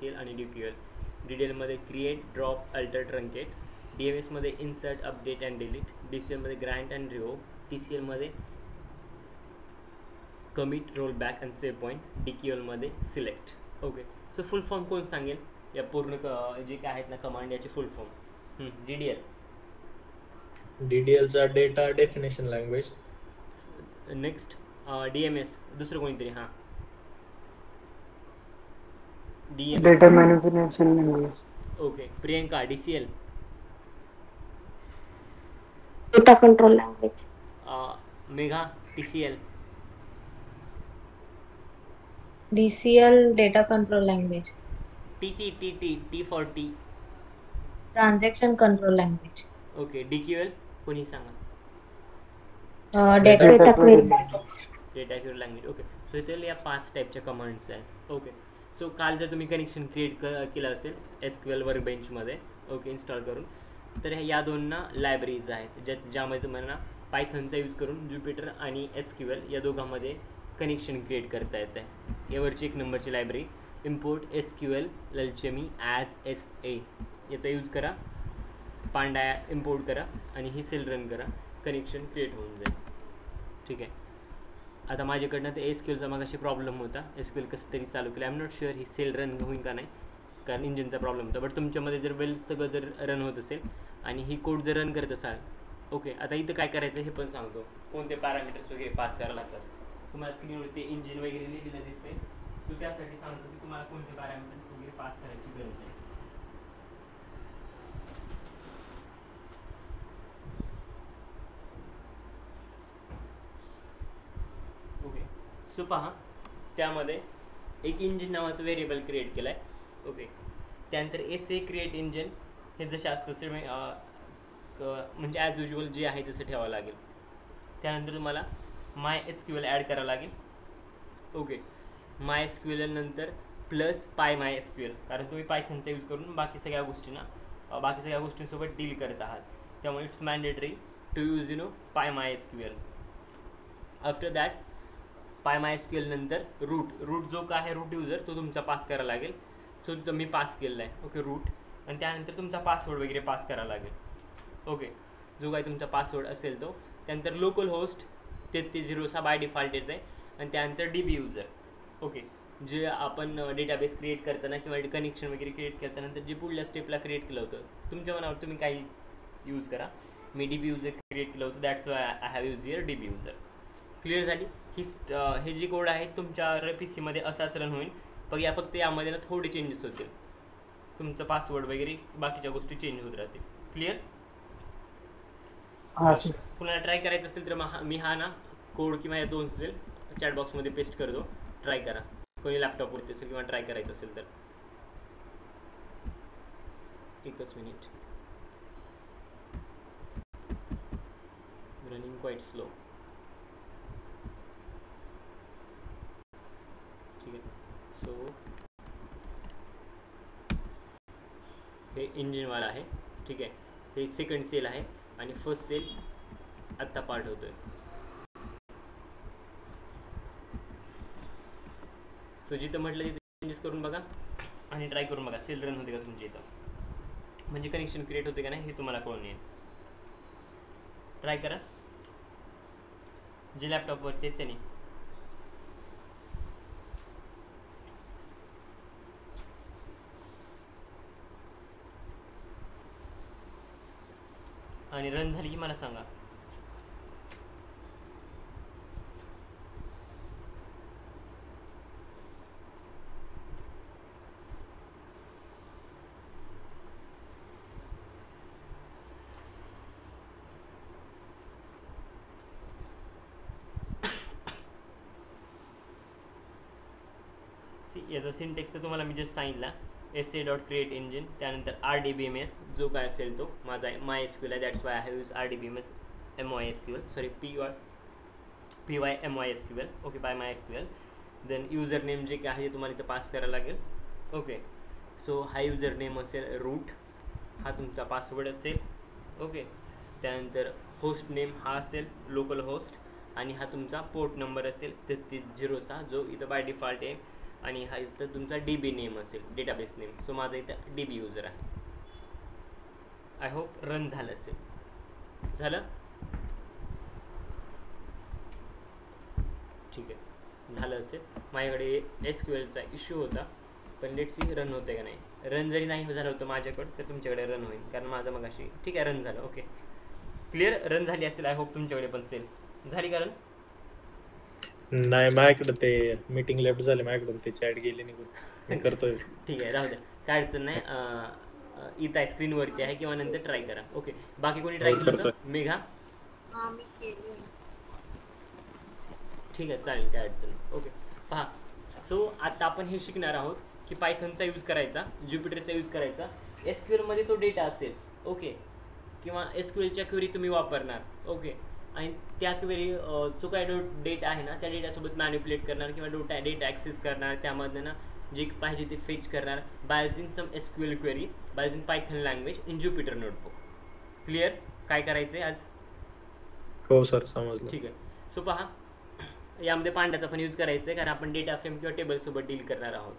DCL आणि DQL. DDL मध्ये create, drop, alter, truncate. DMS मध्ये insert, update and delete. DCL मध्ये grant and remove. TCL मध्ये commit, roll back and save point. DQL मध्ये select. Okay, so full form कोण सांगेल या पूर्ण जे काय आहेत ना कमांड याचे फुल फॉर्म? DDL. DDL चा data definition language. Next DMS दुसरं कोणीतरी. हां, DMS data manipulation language. Okay. Priyanka DCL. Data control language. Megha TCL. DCL data control language. T for T. Transaction control language. Okay. DQL कोणी सांगा? Data data query language. Data query language. Okay, so इथे या 5 टाईपच्या commands आहेत. Okay, so काल जर तुम्ही connection create केलं असेल SQL वर्कबेंचमध्ये, ओके, इन्स्टॉल करून, तर या दोनना लायब्ररीज आहेत ज्यामध्ये तुम्हाला पायथनचा यूज करून ज्युपिटर आणि SQL या दोघांमध्ये कनेक्शन क्रिएट करता येतं आहे. यावरची 1 नंबरची library import SQL alchemy as SA याचा यूज करा. पांडा इम्पोर्ट करा आणि ही सेल रन करा, कनेक्शन क्रिएट होऊन जाईल. ठीक आहे. आता माझ्याकडनं ते SQLचा मागाशी प्रॉब्लेम होता, SQL कसं तरी चालू केलं. आय एम नॉट शुअर ही सेल रन होईल का नाही, कारण इंजिनचा प्रॉब्लेम होता. बट तुमच्यामध्ये जर वेल सगळं जर रन होत असेल आणि ही कोड जर रन करत असाल, ओके, आता इथं काय करायचं हे पण सांगतो. कोणते पॅरामीटर्स वगैरे पास करायला लागतात. तुम्हाला स्क्रीनवरती इंजिन वगैरे लिहिलेलं दिसते, सो त्यासाठी सांगतो की तुम्हाला कोणते पॅरामीटर्स वगैरे पास करायची गरज आहे. ओके, सो पहा, त्यामध्ये एक इंजिन नावाचं व्हेरिएबल क्रिएट केलं आहे. ओके, त्यानंतर SA क्रिएट इंजिन हे जसे असतं तसे म्हणजे ॲज युजल जे आहे तसं ठेवावं लागेल. त्यानंतर तुम्हाला MySQL ॲड करावं लागेल. ओके, MySQL नंतर प्लस PyMySQL, कारण तुम्ही पायथनचा यूज करून बाकी सगळ्या गोष्टींसोबत डील करत आहात, त्यामुळे it's mandatory to use PyMySQL. After that PyMySQL नंतर रूट जो काय आहे रूट युजर तो तुमचा पास करायला लागेल. सो तो मी पास केलेला आहे. ओके, रूट, आणि त्यानंतर तुमचा पासवर्ड वगैरे पास करावा लागेल. ओके, जो काय तुमचा पासवर्ड असेल तो. त्यानंतर लोकल होस्ट 33 बाय डिफॉल्ट येत आहे, आणि त्यानंतर DB युजर. ओके, जे आपण डेटाबेस क्रिएट करताना किंवा कनेक्शन वगैरे क्रिएट करताना जे पुढल्या स्टेपला क्रिएट केलं होतं, तुमच्या मनावर तुम्ही काही यूज करा. मी DB युजर क्रिएट केलं होतं, that's why I have use here DB user. Clear झाली हे जी कोड आहे तुमच्या PC मध्ये असाच रन होईल. फक्त यामध्ये ना थोडे चेंजेस होतील. तुमचं पासवर्ड वगैरे बाकीच्या गोष्टी चेंज होत राहतील. क्लिअर? कुणाला ट्राय करायचं असेल तर मी हा ना कोड किंवा या 2 असेल चॅट बॉक्समध्ये पेस्ट करतो, ट्राय करा. कोणी लॅपटॉपवरती असेल किंवा ट्राय करायचं असेल तर. एकच मिनिट, रनिंग क्वाईट स्लो. ठीक आहे, सो हे इंजिनवाला आहे. ठीक आहे, हे सेकंड सेल आहे आणि फर्स्ट सेल आत्ता पार्ट होतो आहे. सो जिथं म्हटलं तिथे चेंजेस करून बघा आणि ट्राय करून बघा सेल रन होते का तुमच्या इथं, म्हणजे कनेक्शन क्रिएट होते का नाही हे तुम्हाला कळून येईल. ट्राय करा जे लॅपटॉपवरती आहेत त्यांनी. आणि रन झाली की मला सांगा. याचा सिंटेक्स तर तुम्हाला मी जस्ट सांगितला. SA.create engine, त्यानंतर RDBMS जो काय असेल तो माझा MySQL आहे, that's why I have use RDBMS MySQL, sorry PyMySQL. Okay, PyMySQL. Then user name जे काय आहे ते तुम्हाला इथं पास करायला लागेल. ओके, सो हा युजर नेम असेल रूट, हा तुमचा पासवर्ड असेल. ओके, त्यानंतर होस्ट नेम हा असेल लोकल होस्ट, आणि हा तुमचा पोर्ट नंबर असेल 33 0 जो इथं बाय डिफॉल्ट आहे आणि हा इथं तुमचा DB नेम असेल, डेटाबेस नेम. सो माझा इथं DB यूजर आहे. आय होप रन झालं असेल. झालं? ठीक आहे, झालं असेल. माझ्याकडे SQLचा इश्यू होता, पण लेट्स सी रन होते का नाही. रन जरी नाही झालं होतं माझ्याकडं तर तुमच्याकडे रन होईल, कारण माझं मग अशी ठीक आहे रन झालं. Okay, clear. रन झाली असेल. आय होप तुमच्याकडे पण सेल झाली. कारण नाही, माझ्याकडे ते मीटिंग लेफ्ट झाले, माझ्याकडून ते चॅट गेली निघून. मी करतोय. ठीक आहे, राहू द्या, काय अडचण नाही. इथं आहे, स्क्रीनवरती आहे, किंवा नंतर ट्राय करा. ओके, बाकी कोणी ट्राय केलं होतं? मेघा? मी केली. ठीक आहे, चालेल, काय अडचण नाही. ओके, पहा. सो आता आपण हे शिकणार आहोत की पायथनचा यूज करायचा, ज्युपिटरचा यूज करायचा. SQLमध्ये तो डेटा असेल, ओके, किंवा SQLच्या क्वेरी तुम्ही वापरणार. ओके, आणि त्या क्वेरी जो काय डेटा आहे ना, त्या डेटासोबत मॅनिप्युलेट करणार किंवा डेटा ॲक्सेस करणार, त्यामधनं ना जे पाहिजे ते फेच करणार by using some SQL query by using Python language in Jupyter notebook. Clear? काय करायचं आहे आज? हो सर, समजलं. ठीक आहे. सो पहा, यामध्ये पांड्याचा पण यूज करायचा आहे, कारण आपण डेटा फ्रेम किंवा टेबलसोबत डील करणार आहोत.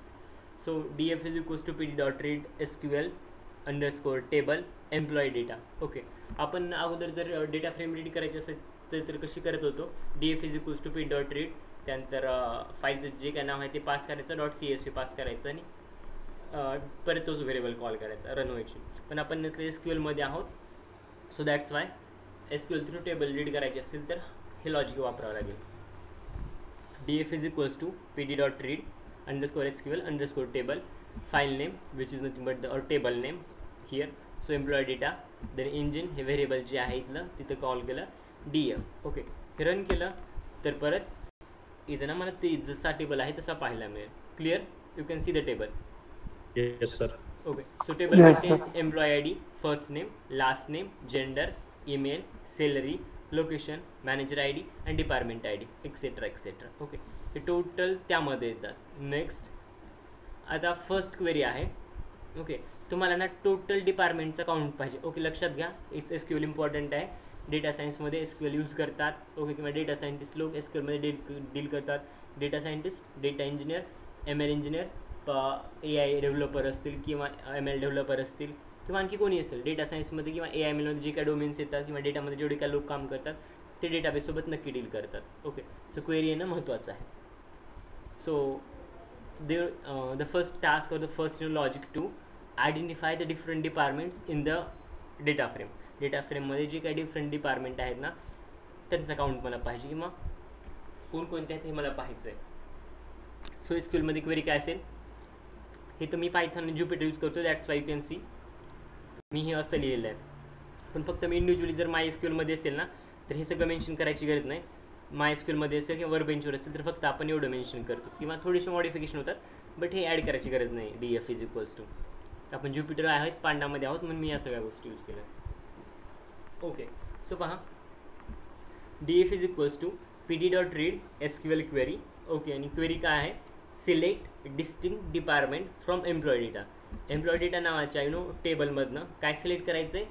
So DF is equals to pd.read SQL_table employee data. Okay, आपण अगोदर जर डेटा फ्रेम रीड करायची असेल तर कशी करत होतो, DF is equals to pd.read, त्यानंतर फाईलचं जे काय नाव आहे ते पास करायचं, .csv पास करायचं, आणि परत तोच व्हेरिएबल कॉल करायचा, रन व्हायची. पण आपण SQLमध्ये आहोत, so that's Y SQL through table read करायचे असेल तर हे लॉजिक वापरावं लागेल. DF is equals to pd.read _SQL_table file name, which is nothing but the table name here. So employee data, then engine हे व्हेरिएबल जे आहे इथलं तिथं कॉल केलं DF. ओके, हे रन केलं तर परत इथं ना मला ते जसा टेबल आहे तसा पाहायला मिळेल. Clear? You can see the table. Yes sir. Okay, so table Yes, contains employee ID, first name, last name, gender, email, salary, location, manager ID and department ID, etcetera etcetera. Okay, हे total त्यामध्ये येतात. Next, आता first query आहे. Okay, तुम्हाला ना total डिपार्टमेंटचा count पाहिजे. Okay, लक्षात घ्या, SQL इम्पॉर्टंट आहे. डेटा सायन्समध्ये SQL यूज करतात. ओके, किंवा डेटा सायंटिस्ट लोक SQLमध्ये डील करतात. Data scientist, data engineer, ML engineer, AI developer असतील किंवा ML डेव्हलपर असतील, किंवा आणखी कोणी असेल डेटा सायन्समध्ये किंवा AI/MLमध्ये जे काही डोमेन्स येतात किंवा डेटामध्ये जेवढे काही लोक काम करतात ते डेटाबेससोबत नक्की डील करतात. ओके, सो क्वेरी येणं महत्त्वाचं आहे. So the first task or the first logic to identify the different departments in the data frame. Data फ्रेममध्ये जे काही डिफरंट डिपार्टमेंट आहेत ना त्यांचा काउंट मला पाहिजे, किंवा कोणकोणते आहेत हे मला पाहायचं आहे. सो SQLमध्ये क्वेरी काय असेल, हे तर मी पायथन ज्युपिटर यूज करतो, that's why you can see मी हे असं लिहिलेलं आहे. पण फक्त मी इंडिव्हिज्युअली जर MySQLमध्ये असेल ना तर हे सगळं मेन्शन करायची गरज नाही. MySQLमध्ये असेल किंवा वर्कबेंचवर असेल तर फक्त आपण एवढं मेन्शन करतो, किंवा थोडेसे मॉडिफिकेशन होतात, बट हे ॲड करायची गरज नाही. DF इज इक्वल्स टू, आपण ज्युपिटर आहेत, पांडामध्ये आहोत, म्हणून मी या सगळ्या गोष्टी यूज केल्या. ओके, सो पहा, DF is equals to pd.read SQL query. Okay, आणि क्वेरी काय आहे, select distinct department from employ data. Employee data नावाच्या टेबलमधनं काय सिलेक्ट करायचं आहे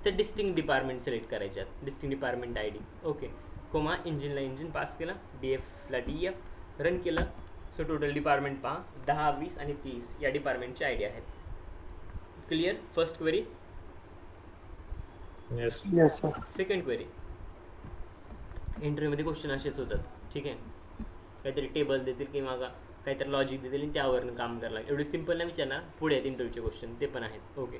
तर डिस्टिंक्ट डिपार्टमेंट सिलेक्ट करायच्यात, distinct department ID. Okay, comma इंजिनला इंजिन पास केला, DFला DF, रन केलं. सो टोटल डिपार्टमेंट पहा 10, 20 आणि 30 या डिपार्टमेंटचे ID आहेत. Clear? First query. Yes. Yes, sir. Second query, इंटरव्ह्यूमध्ये question असेच होतात. ठीक आहे, काहीतरी टेबल देतील किंवा काहीतरी लॉजिक देतील आणि त्यावरनं काम करायला लागेल. एवढी सिम्पल नाही विचारणार, पुढे आहेत इंटरव्ह्यूचे क्वेश्चन, ते पण आहेत. Okay,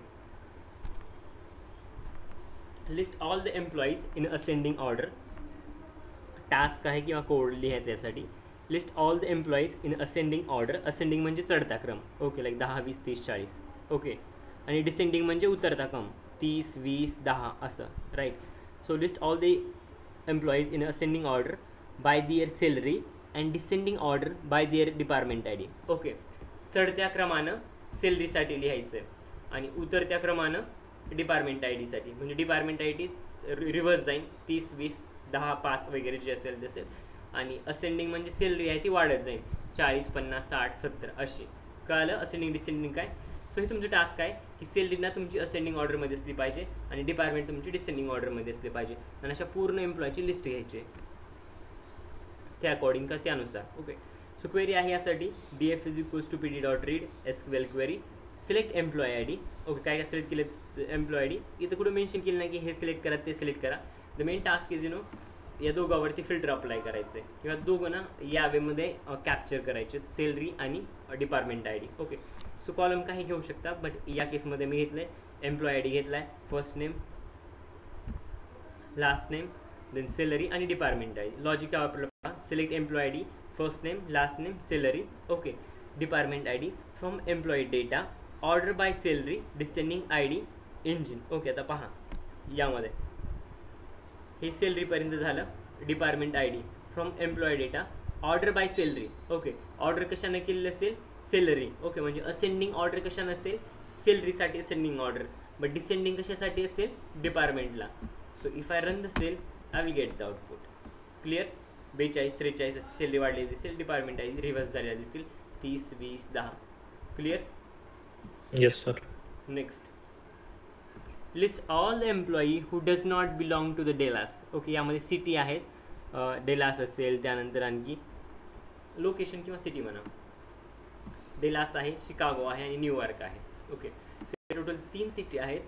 list all the employees in ascending order. Task आहे किंवा कोड लिहायचं यासाठी. List all the employees in ascending order. Ascending म्हणजे चढता क्रम. Okay, like 10, 20, 30, 40. ओके, आणि डिसेंडिंग म्हणजे उतरता क्रम, 30, 20, 10 असं, right. So list all the employees in ascending order by their salary and descending order by their department ID. Okay, चढत्या क्रमानं सॅलरीसाठी लिहायचं आहे आणि उतरत्या क्रमानं डिपार्टमेंट IDसाठी, म्हणजे डिपार्टमेंट ID रिव्हर्स जाईल, 30, 20, 10, 5 वगैरे जे असेल तसेल. आणि असेंडिंग म्हणजे सॅलरी आहे ती वाढत जाईल, 40, 50, 60, 70 अशी. कळालं असेंडिंग डिसेंडिंग काय? सो हे तुमचं टास्क आहे की सॅलरीना तुमची असेंडिंग ऑर्डरमध्ये असली पाहिजे आणि डिपार्टमेंट तुमची डिसेंडिंग ऑर्डरमध्ये असली पाहिजे, आणि अशा पूर्ण एम्प्लॉयची लिस्ट घ्यायची आहे त्या अकॉर्डिंग का त्यानुसार. ओके, सो क्वेरी आहे यासाठी df is equals to pd dot read SQL query select employee I D. Okay, काय काय सिलेक्ट केलं एम्प्लॉई आय डी, इथं कुठं मेन्शन केलं नाही की हे सिलेक्ट करा ते सिलेक्ट करा. द मेन टास्क इज या दोघांवरती फिल्टर अप्लाय करायचं आहे किंवा दोघं ना या वेमध्ये कॅप्चर करायचे सॅलरी आणि department I D. Okay, so column काही घेऊ शकता, बट या केसमध्ये मी घेतलं आहे एम्प्लॉई आय डी घेतला आहे, first name last name then salary आणि डिपार्टमेंट आय डी. लॉजिक काय वापरलं, select employee I D first name last name salary. Okay, department I D from employee data order by salary descending I D engine. Okay, आता पहा यामध्ये हे सॅलरीपर्यंत झालं. Department I D from employee data order by salary. Okay, order कशाने केलेलं असेल salary. Okay, म्हणजे असेंडिंग ऑर्डर कशाने असेल सॅलरीसाठी असेंडिंग ऑर्डर, बट डिसेंडिंग कशासाठी असेल डिपार्टमेंटला. So if I run the cell I will get the output. Clear, 42 43 salary वाढलेली दिसेल, डिपार्टमेंट आय डी रिव्हर्स झालेला दिसतील 30 20 10. Clear. Yes sir. Next, list all the employee who does not belong to the Dallas. Okay, यामध्ये city आहेत, Dallas असेल, त्यानंतर आणखी location किंवा सिटी म्हणा. डेलास आहे, शिकागो आहे आणि न्यूयॉर्क आहे. ओके, टोटल 3 सिटी आहेत.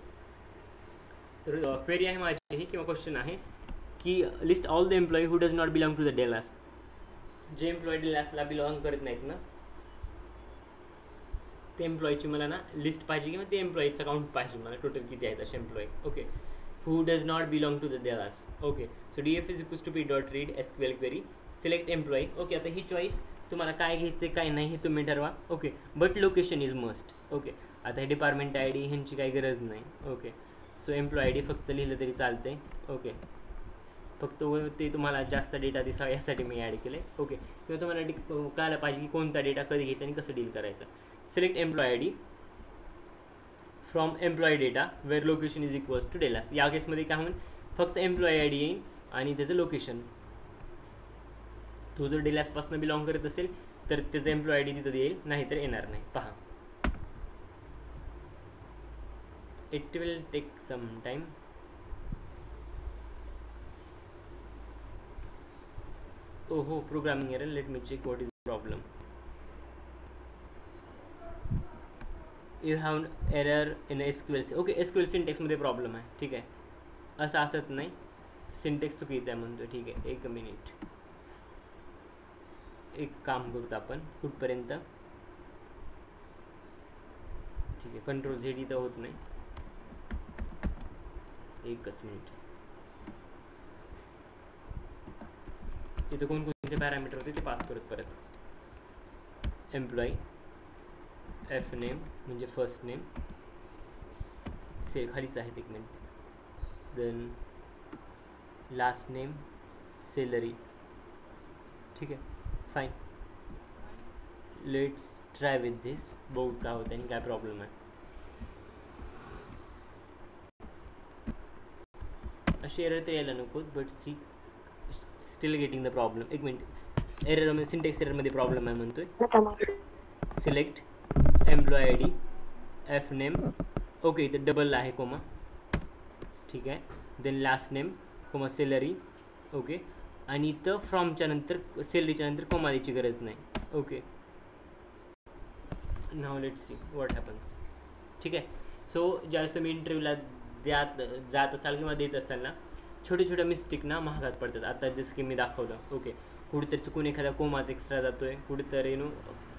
तर क्वेरी आहे माझी ही किंवा क्वेश्चन आहे की list all the employee who does not belong to the Dallas. जे एम्प्लॉई डेलासला बिलॉंग करत नाहीत ना ते एम्प्लॉईची मला ना लिस्ट पाहिजे किंवा ते एम्प्लॉईचं काउंट पाहिजे मला, टोटल किती आहेत असे employee. Okay, who does not belong to the Dallas. Okay, so df is equals to p dot read SQL query select employee. Okay, आता ही चॉईस तुम्हाला काय घ्यायचं काय नाही हे तुम्ही ठरवा. Okay, but location is must. Okay, आता हे डिपार्टमेंट आय डी ह्यांची काही गरज नाही. Okay, so employee I D फक्त लिहिलं तरी चालतंय. ओके, फक्त ते तुम्हाला जास्त डेटा दिसावा यासाठी मी ॲड केलं आहे. ओके, किंवा तुम्हाला कळायला पाहिजे की कोणता डेटा कधी घ्यायचा आणि कसं डील करायचं. Select employee I D from employee data where location is equals to Dallas. या केसमध्ये काय होईल, फक्त एम्प्लॉई आय डी येईल आणि त्याचं लोकेशन. तो जर डेलासपासून बिलॉंग करत असेल तर त्याचं एम्प्लॉई आय डी तिथं येईल, नाही तर येणार नाही. पहा, it will take some time. ओहो, programming error, let me check what is the problem. You have error in SQL. Okay, SQL सिंटेक्समध्ये प्रॉब्लेम आहे. ठीक आहे, असं असत नाही, सिंटेक्स चुकीचं आहे म्हणतो. ठीक आहे, 1 मिनिट. एक काम करतो आपण कुठपर्यंत. ठीक आहे, Ctrl Z इथं होत नाही, 1च मिनिट. इथं कोणकोणते पॅरामीटर होते ते पास करत परत. एम्प्लॉई एफ नेम म्हणजे फर्स्ट नेम, खालीच आहेत 1 minute. Then last name salary. ठीक आहे, fine. Let's try with this, बघू काय होतं आणि काय प्रॉब्लेम आहे. असे एरर तर यायला नको, but still getting the problem. 1 minute, error syntax एररमध्ये प्रॉब्लेम आहे म्हणतोय. Select employee I D F name. Okay, इथं डबल आहे कोमा. ठीक आहे, then last name comma salary. Okay, आणि इथं फ्रॉमच्या नंतर सॅलरीच्या नंतर कोमा द्यायची गरज नाही. Okay, now let's see what happens. ठीक आहे, सो ज्यावेळेस तुम्ही इंटरव्ह्यूला जात असाल किंवा देत असाल ना, छोटे छोट्या मिस्टेक ना महागात पडतात. आता जसं की मी दाखवलं. ओके, कुठेतरी चुकून एखादा कोमाच एक्स्ट्रा जातो आहे, कुठेतरी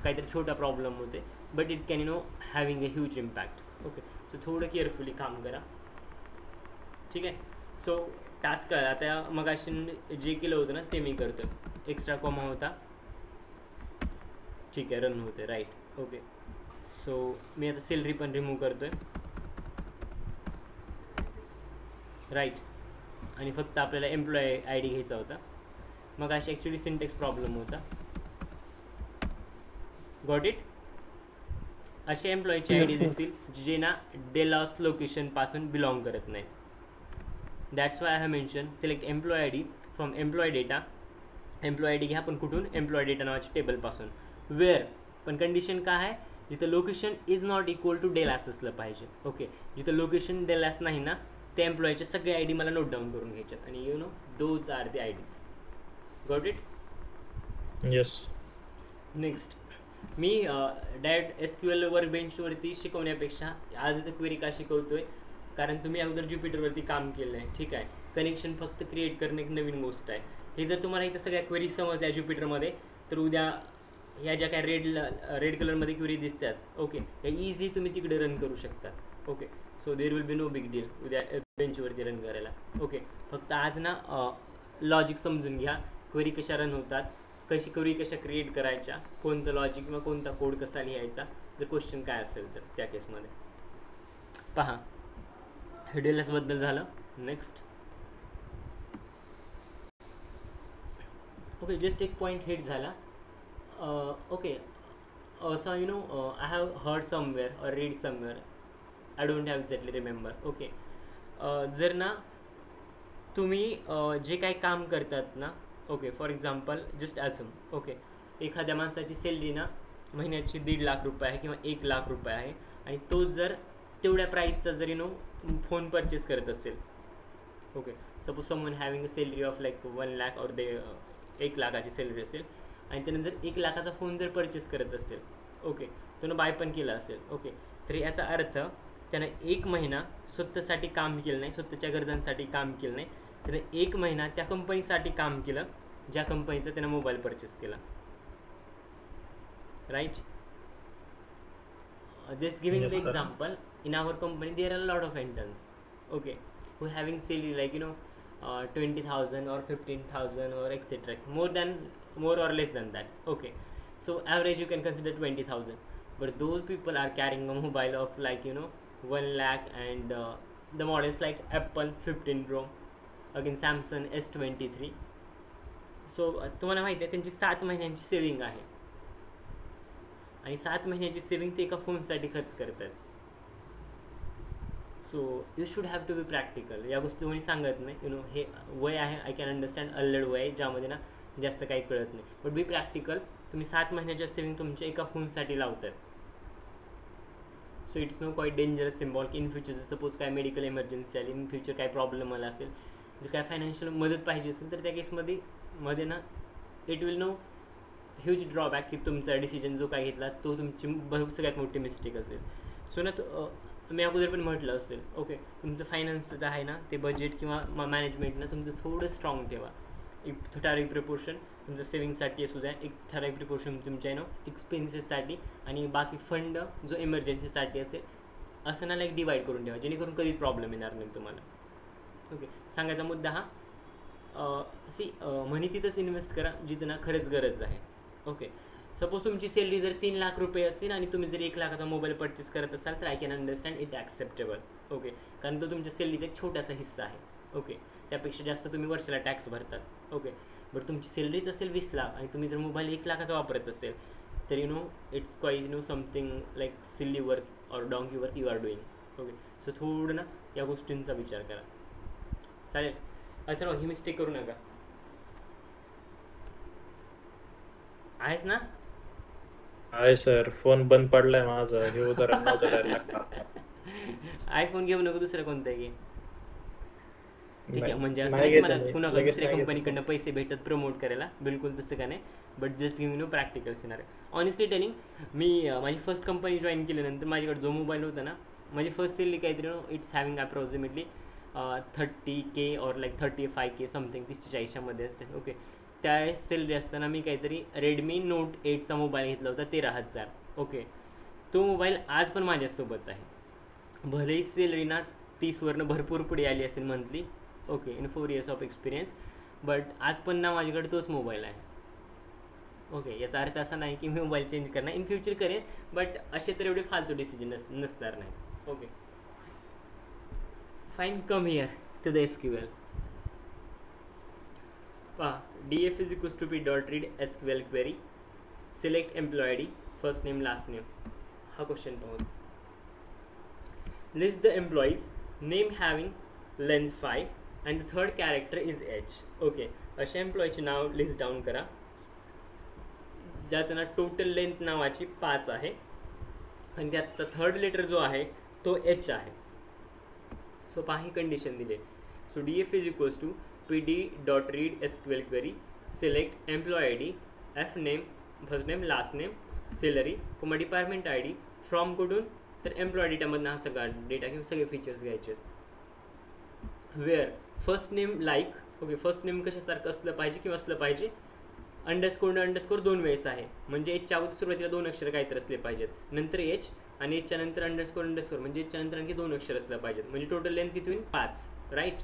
काहीतरी छोटा प्रॉब्लेम होते, but it can having a huge impact. Okay, so थोडं केअरफुली काम करा. ठीक आहे, सो टास्क करा. आता मग अशी जे केलं होतं ना ते मी करतो. एक्स्ट्रा कोमा होता. ठीक आहे, रन होते. राईट. ओके, सो मी आता सॅलरी पण रिमूव्ह करतो आहे. राईट, आणि फक्त आपल्याला एम्प्लॉई आय डी घ्यायचा होता. मग अशी ॲक्च्युली सिंटेक्स प्रॉब्लेम होता. Got it. असे एम्प्लॉईचे आय डी दिसतील जे ना डेलास लोकेशनपासून बिलॉंग करत नाही. That's why I have mention select employee I D from employee data. Employee I D घ्या पण कुठून, एम्प्लॉई डेटा नावाच्या टेबलपासून. वेअर पण कंडिशन काय आहे, जिथं location is not equal to Dallas असलं पाहिजे. ओके, जिथं लोकेशन डेलास नाही ना त्या एम्प्लॉईचे सगळे आय डी मला नोट डाऊन करून घ्यायच्यात आणि those are the I Ds. Got it. Yes. Next, मी डायरेक्ट SQL वर्कबेंचवरती शिकवण्यापेक्षा आज इथं क्वेरी का शिकवतोय, कारण तुम्ही अगोदर ज्युपिटरवरती काम केलं आहे, ठीक आहे. कनेक्शन फक्त क्रिएट करणे एक नवीन गोष्ट आहे. हे जर तुम्हाला इथं सगळ्या क्वेरी समजल्या ज्युपिटरमध्ये, तर उद्या ह्या ज्या काय रेड कलरमध्ये क्वेरी दिसतात, ओके, या इझी तुम्ही तिकडे रन करू शकता. Okay, so there will be no big deal उद्या बेंचवरती रन करायला. ओके, फक्त आज ना लॉजिक समजून घ्या, क्वेरी कशा रन होतात, क्वेरी कशा क्रिएट करायच्या, कोणतं लॉजिक किंवा कोणता कोड कसा लिहायचा, जर क्वेश्चन काय असेल तर त्या केसमध्ये. पहा, हेडलासबद्दल झालं. नेक्स्ट, ओके, जस्ट एक पॉईंट हिट झाला. Okay, so you know I have heard somewhere or read somewhere, I don't have exactly remember. Okay, जर ना तुम्ही जे काही काम करतात ना, okay, for example just assume, okay, एखाद्या माणसाची सॅलरी ना महिन्याची 1.5 लाख रुपये आहे किंवा 1 लाख रुपये आहे, आणि तो जर तेवढ्या प्राईसचा जर यू नो फोन परचेस करत असेल, okay, suppose someone having a salary of like 1 lakh और 1 लाखाची सॅलरी असेल, आणि त्यानं जर 1 लाखाचा फोन जर परचेस करत असेल, ओके, त्यानं बाय पण केला असेल, ओके, तर याचा अर्थ त्यानं 1 महिना स्वतःसाठी काम केलं नाही, स्वतःच्या गरजांसाठी काम केलं नाही, त्यानं 1 महिना त्या कंपनीसाठी काम केलं ज्या कंपनीचा त्यानं मोबाईल परचेस केला. Right, just giving the example, in our company there are a lot of interns, okay, who having salary like you know 20,000 or 15,000 or etc, more or less than that. Okay, so average you can consider 20,000, but those people are carrying a mobile of like you know 1 lakh, and the models like Apple 15 Pro, again Samsung S23. So तुम्हाला माहिती आहे त्यांची 7 महिन्यांची saving आहे, आणि 7 महिन्याची saving ते एका फोनसाठी खर्च करतात. So you should have to be practical. या गोष्टी कोणी सांगत नाही, यू नो, हे वय आहे, आय कॅन अंडरस्टँड, अल्लड वय आहे ज्यामध्ये ना जास्त काही कळत नाही, बट बी प्रॅक्टिकल. तुम्ही 7 महिन्याच्या सेविंग तुमच्या एका फोनसाठी लावतात. So it's no quite dangerous symbol की इन फ्युचर जर सपोज काय मेडिकल इमर्जन्सी आली, इन फ्युचर काय प्रॉब्लेम आला असेल, जर काय फायनान्शियल मदत पाहिजे असेल, तर त्या केसमध्ये ना it will no huge drawback की तुमचा डिसिजन जो काय घेतला तो तुमची सगळ्यात मोठी मिस्टेक असेल. सो ना मी अगोदर पण म्हटलं असेल, ओके, तुमचं फायनान्सचं आहे ना ते बजेट किंवा मॅनेजमेंट ना तुमचं थोडं स्ट्रॉंग ठेवा. एक ठराविक प्रिपोर्शन तुमचं सेविंगसाठी असू द्या, एक ठराविक प्रिपोर्शन तुमच्या एक्सपेन्सेससाठी, आणि बाकी फंड जो इमर्जन्सीसाठी असेल असं ना लाईक डिवाईड करून ठेवा, जेणेकरून कधीच प्रॉब्लेम येणार नाही तुम्हाला. ओके, सांगायचा मुद्दा हा, मनी तिथंच इन्व्हेस्ट करा जिथं ना खरंच गरज आहे. ओके, सपोज तुमची सॅलरी जर 3 लाख रुपये असेल आणि तुम्ही जर 1 लाखाचा मोबाईल परचेस करत असाल, तर I can understand, it acceptable. Okay, कारण तो तुमच्या सॅलरीचा एक छोटासा हिस्सा आहे. ओके, त्यापेक्षा जास्त तुम्ही वर्षाला टॅक्स भरतात. ओके, बट तुमची सॅलरीच असेल 20 लाख आणि तुम्ही जर मोबाईल 1 लाखाचा वापरत असेल, तर you know it's quiz no something like silly work or donkey work you are doing. Okay, so थोडं ना या गोष्टींचा विचार करा. चालेल, अच्छा ही मिस्टेक करू नका. आहेस ना? आहे सर, फोन बंद पडलाय माझा, हे उदाहरण नव्हतं द्यायला. आयफोन घेऊ नको, दुसरं कोणतं घे. ठीक आहे, म्हणजे असं नाही नाही घेत मला नाही, कुणाला लगेच दुसऱ्या नाही घेत. कंपनीकडनं पैसे भेटतात प्रमोट करायला, बिलकुल तसं का नाही, but just give no practical scenario. Honestly telling, मी माझी फर्स्ट कंपनी जॉईन केल्यानंतर माझ्याकडे जो मोबाईल होता ना, माझी फर्स्ट सॅलरी काहीतरी इट्स हॅविंग अप्रॉक्सिमेटली 30K और लाईक 35K समथिंग, 30-40मध्ये असेल. ओके, त्या सॅलरी असताना मी काहीतरी रेडमी नोट 8चा मोबाईल घेतला होता 13,000. ओके, तो मोबाईल आज पण माझ्यासोबत आहे. भलेही सॅलरी ना 30वरनं भरपूर पुढे आली असेल monthly, okay, in 4 years of experience, but आज पण ना माझ्याकडे तोच मोबाईल आहे. ओके, याचा अर्थ असा नाही की मी मोबाईल चेंज करणार, इन फ्युचर करेन, बट असे तर एवढे फालतू डिसिजन नसणार नाही. Okay, fine, come here to the SQL. पहा, df is equals to p.read SQL query, select employee ID, first name last name. हा क्वेश्चन पाहू. List the employees, name having length 5 and the third character is H. Okay, अशा एम्प्लॉईचे नाव list down करा ज्याचं ना total length नावाची 5 आहे आणि त्याचा थर्ड लेटर जो आहे तो H आहे. सो पहा, ही कंडिशन दिली. So df is equals to pd.read SQL query, select employee ID, f name first name last name salary comma department I D from कुठून तर एम्प्लॉय डेटामधून हा सगळा डेटा किंवा सगळे फीचर्स घ्यायचे आहेत. Where first name like okay first name कशासारखं असलं पाहिजे किंवा असलं पाहिजे अंडरस्कोर 2 वेळेस आहे म्हणजे एचच्या अगोदर सुरुवातीला 2 अक्षर काहीतरी असले पाहिजेत नंतर एच आणि एचच्या नंतर अंडरस्कोर म्हणजे एचच्या नंतर आणखी 2 अक्षर असलं पाहिजेत म्हणजे टोटल लेंथ किती होईल 5 राईट.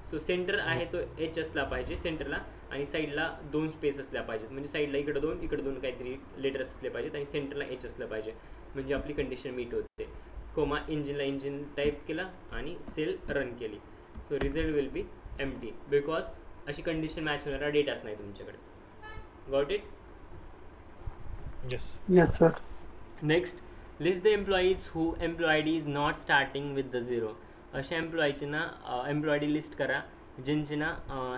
सो सेंटर आहे तो एच असला पाहिजे सेंटरला आणि साईडला 2 स्पेस असल्या पाहिजेत म्हणजे साईडला इकडे 2 काहीतरी लेटर्स असले पाहिजेत आणि सेंटरला एच असलं पाहिजे म्हणजे आपली कंडिशन मीट होते. कोमा इंजिन टाईप केला आणि सेल रन केली. So result will be empty because अशी कंडिशन मॅच होणारा डेटाच नाही तुमच्याकडे. Got it? Yes, sir. Next list the employees who employed is not starting with the 0. अशा एम्प्लॉईची ना एम्प्लॉयड लिस्ट करा ज्यांची ना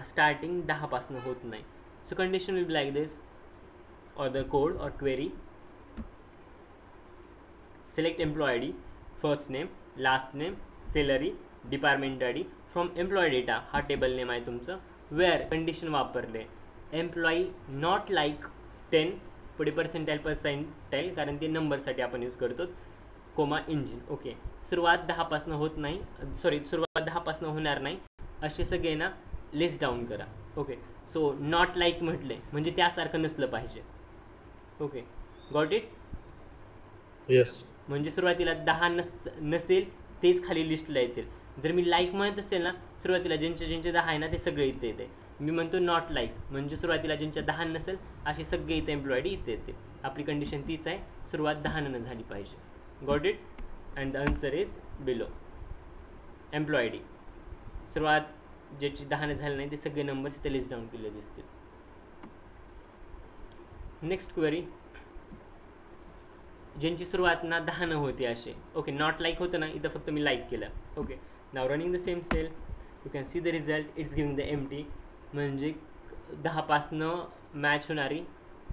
स्टार्टिंग 10 पासून होत नाही. So condition will be like this or the code or query. Select employee ID, first name, last name, salary, department ID from employee data हा टेबल नेम आहे तुमचं. where कंडिशन वापरले एम्प्लॉई नॉट लाईक 10 पुढे percentile कारण ते नंबरसाठी आपण use करतो कोमा इंजिन. ओके सुरुवात 10 पासून होत नाही सुरुवात 10 पासून होणार नाही असे सगळे ना लिस्ट डाऊन करा. ओके सो नॉट लाईक म्हटले म्हणजे त्यासारखं नसलं पाहिजे. Okay got it? येस. म्हणजे सुरुवातीला 10 नसेल तेच खाली लिस्टला येतील. जर मी लाईक म्हणत असेल ना सुरुवातीला ज्यांचे 10 आहे ना ते सगळे इथे येते. मी म्हणतो नॉट लाईक म्हणजे सुरुवातीला ज्यांच्या 10 नसेल असे सगळे इथे एम्प्लॉयडी इथे येते. आपली कंडिशन तीच आहे सुरुवात 10 झाली पाहिजे. Got it? And the answer is below. Employee ID सुरुवात ज्याची 10 झाली नाही ते सगळे नंबर्स इथे लिस्ट डाऊन केले दिसतील. नेक्स्ट क्वेरी ज्यांची सुरुवात ना 10 होते असे. ओके नॉट लाईक होतं ना इथं फक्त मी लाईक केलं. Okay now running the same cell you can see the result it's giving the empty म्हणजे 10 पासनं मॅच होणारी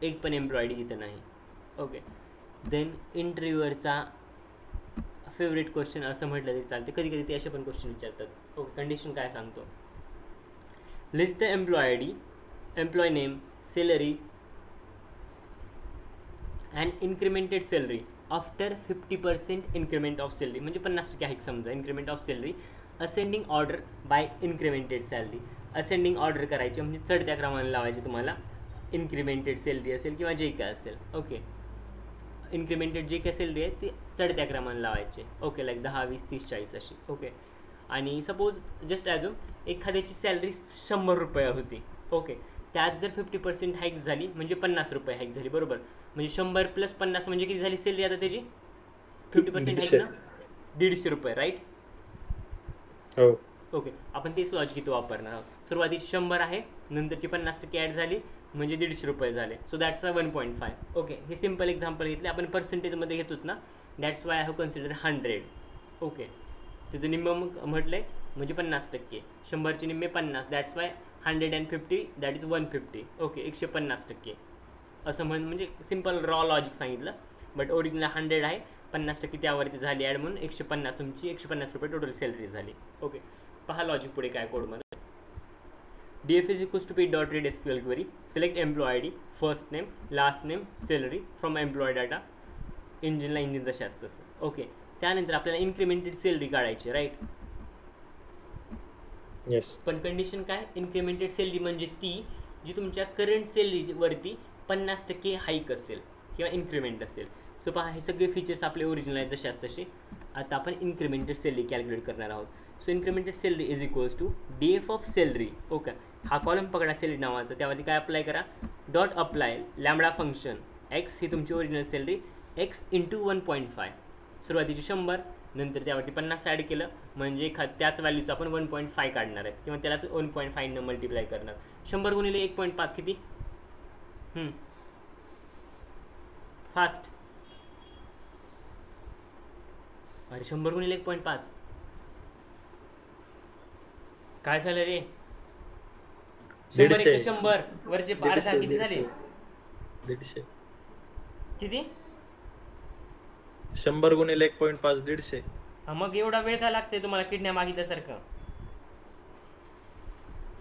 एक पण एम्प्लॉयडी इथं नाही. ओके देन इंटरव्ह्यूअरचा फेवरेट क्वेश्चन असं म्हटलं तरी चालते. कधी कधी ते असे पण क्वेश्चन विचारतात. ओके कंडिशन काय सांगतो list the employee ID employee name salary and incremented salary after 50% increment of salary म्हणजे 50% आहे समजा increment of salary ascending order by incremented salary. Ascending order करायची म्हणजे चढत्या क्रमाने लावायचे तुम्हाला इन्क्रिमेंटेड सॅलरी असेल किंवा जे काय असेल. ओके इन्क्रिमेंटेड जे काय सॅलरी आहे ती चढत्या क्रमाने लावायचे. ओके लाईक 10, 20, 30, 40 अशी. ओके आणि सपोज जस्ट ॲजूम एखाद्याची सॅलरी 100 रुपये होती. ओके त्यात जर 50% हाईक झाली म्हणजे 50 रुपये हाईक झाली बरोबर म्हणजे 100 + 50 म्हणजे किती झाली सॅलरी आता त्याची 50% हाईक ना 150 रुपये राईट. हो ओके आपण तेच लॉजिक इथं वापरणार आहोत. सुरुवातीची 100 आहे नंतरची 50% ॲड झाली म्हणजे 150 रुपये झाले. So that's Y 1.5. ओके हे सिम्पल एक्झाम्पल घेतले आपण पर्सेंटेजमध्ये घेतोत ना that's why I have consider 100. Okay त्याचं निम्म म्हटलं आहे म्हणजे 50% 100चे निम्मे 50 that's why 150 that is 150. Okay 150% असं म्हणजे सिम्पल रॉ लॉजिक सांगितलं बट ओरिजिनल 100 आहे 50% त्यावरती झाली ॲड म्हणून 150 तुमची 150 रुपये टोटल सॅलरी झाली. ओके पहा लॉजिक पुढे काय कोडमध्ये DF is equals to p.read SQL query select employee ID first name last name salary from employee data इंजिनला इंजिन जसे असतं तसं. ओके त्यानंतर आपल्याला इन्क्रिमेंटेड सॅलरी काढायची राईट. येस. पण कंडिशन काय इन्क्रिमेंटेड सॅलरी म्हणजे ती जी तुमच्या करंट सॅलरीवरती 50% हाईक असेल किंवा इन्क्रिमेंट असेल. सो पहा हे सगळे फीचर्स आपले ओरिजिनल आहेत जसे असतं तसे. आता आपण इन्क्रिमेंटेड सॅलरी कॅल्क्युलेट करणार आहोत. So incremented salary is equals to DF of salary. Okay हा कॉलम पकडा सॅलरी नावाचा त्यावरती काय अप्लाय करा dot apply lambda function X ही तुमची ओरिजिनल सॅलरी x × 1.5 सुरुवातीची 100 नंतर त्यावरती 50 ॲड केलं म्हणजे त्याच व्हॅल्यूचं आपण 1.5 काढणार आहेत किंवा त्यालाच 1.5 न मल्टिप्लाय करणार. 100 × 1.5 किती फास्ट अरे 100 × 1.5 काय झालं रे 100 100 वरचे 12 किती झाले 150 किती 100 × 1.5 150. हा मग एवढा वेळ काय लागते तुम्हाला किडनॅप मागितल्यासारखं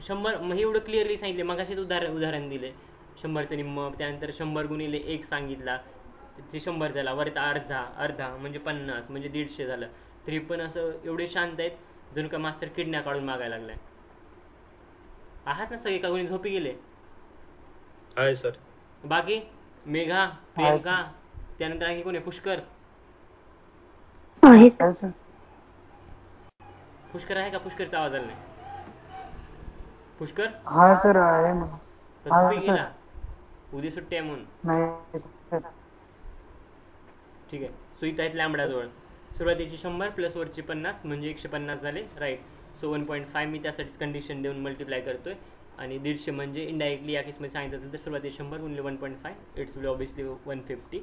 100 मग एवढं क्लिअरली सांगितले मग असेच उदाहरण दिले 100चं निम्म, त्यानंतर 100 गुणिले 1 सांगितला ते 100 झाला, वरत अर्धा म्हणजे 50 म्हणजे 150 झालं. तरी पण असं एवढे शांत आहेत जणू का मास्तर किडनॅप काढून मागायला लागलाय. आहात ना सगळे का कोणी झोपी गेले? आहे सर. बाकी मेघा, प्रियंका, त्यानंतर आणखी कोणी? पुष्कर. आहे काय सर? पुष्कर आहे का? पुष्करचा आवाज आला नाही. पुष्कर हा सर आहे म्हणा. का झोपी हा, सर. गेला? उद्या सुट्टी आहे म्हणून. नाही सर. ठीक आहे. सो इथं आहेत लॅम्बडाजवळ सुरुवातीची 100 प्लस वरची 50 म्हणजे 150 झाले, राईट. सो 1.5 मी त्यासाठीच कंडिशन देऊन मल्टिप्लाय करतोय आणि 150 म्हणजे इनडायरेक्टली या केसमध्ये सांगितलं असेल तर सुरुवातीची 100 गुणिले 1.5 इट्स विल ऑब्वियसली 150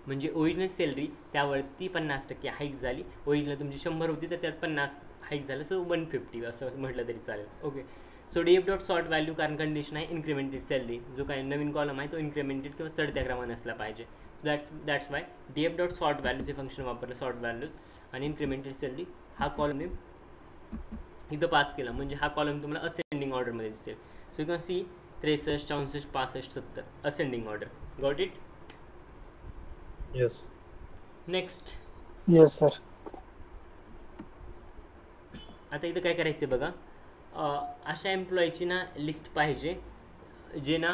म्हणजे ओरिजिनल सॅलरी त्यावरती 50% हाईक झाली. ओरिजिनल तुमची 100 होती तर त्यात 50 हाईक झालं, सो 150 असं म्हटलं तरी चालेल. Okay. So D F dot sort value कारण कंडिशन आहे इन्क्रिमेंटेड सॅलरी, जो काही नवीन कॉलम आहे तो इन्क्रिमेंटेड किंवा चढत्या क्रमाने असला पाहिजे. So that's Y D F dot sort व्हॅल्यूचे फंक्शन वापरलं, सॉर्ट व्हॅल्यूज आणि इन्क्रिमेंटेड सॅलरी हा कॉलम इथं पास केला म्हणजे हा कॉलम तुम्हाला असेंडिंग ऑर्डरमध्ये दिसेल. So you can C 63, 64, 65, 70 ascending order. Got it? Yes. Next. Yes sir. आता इथं काय करायचं बघा, अशा एम्प्लॉईची ना लिस्ट पाहिजे जे ना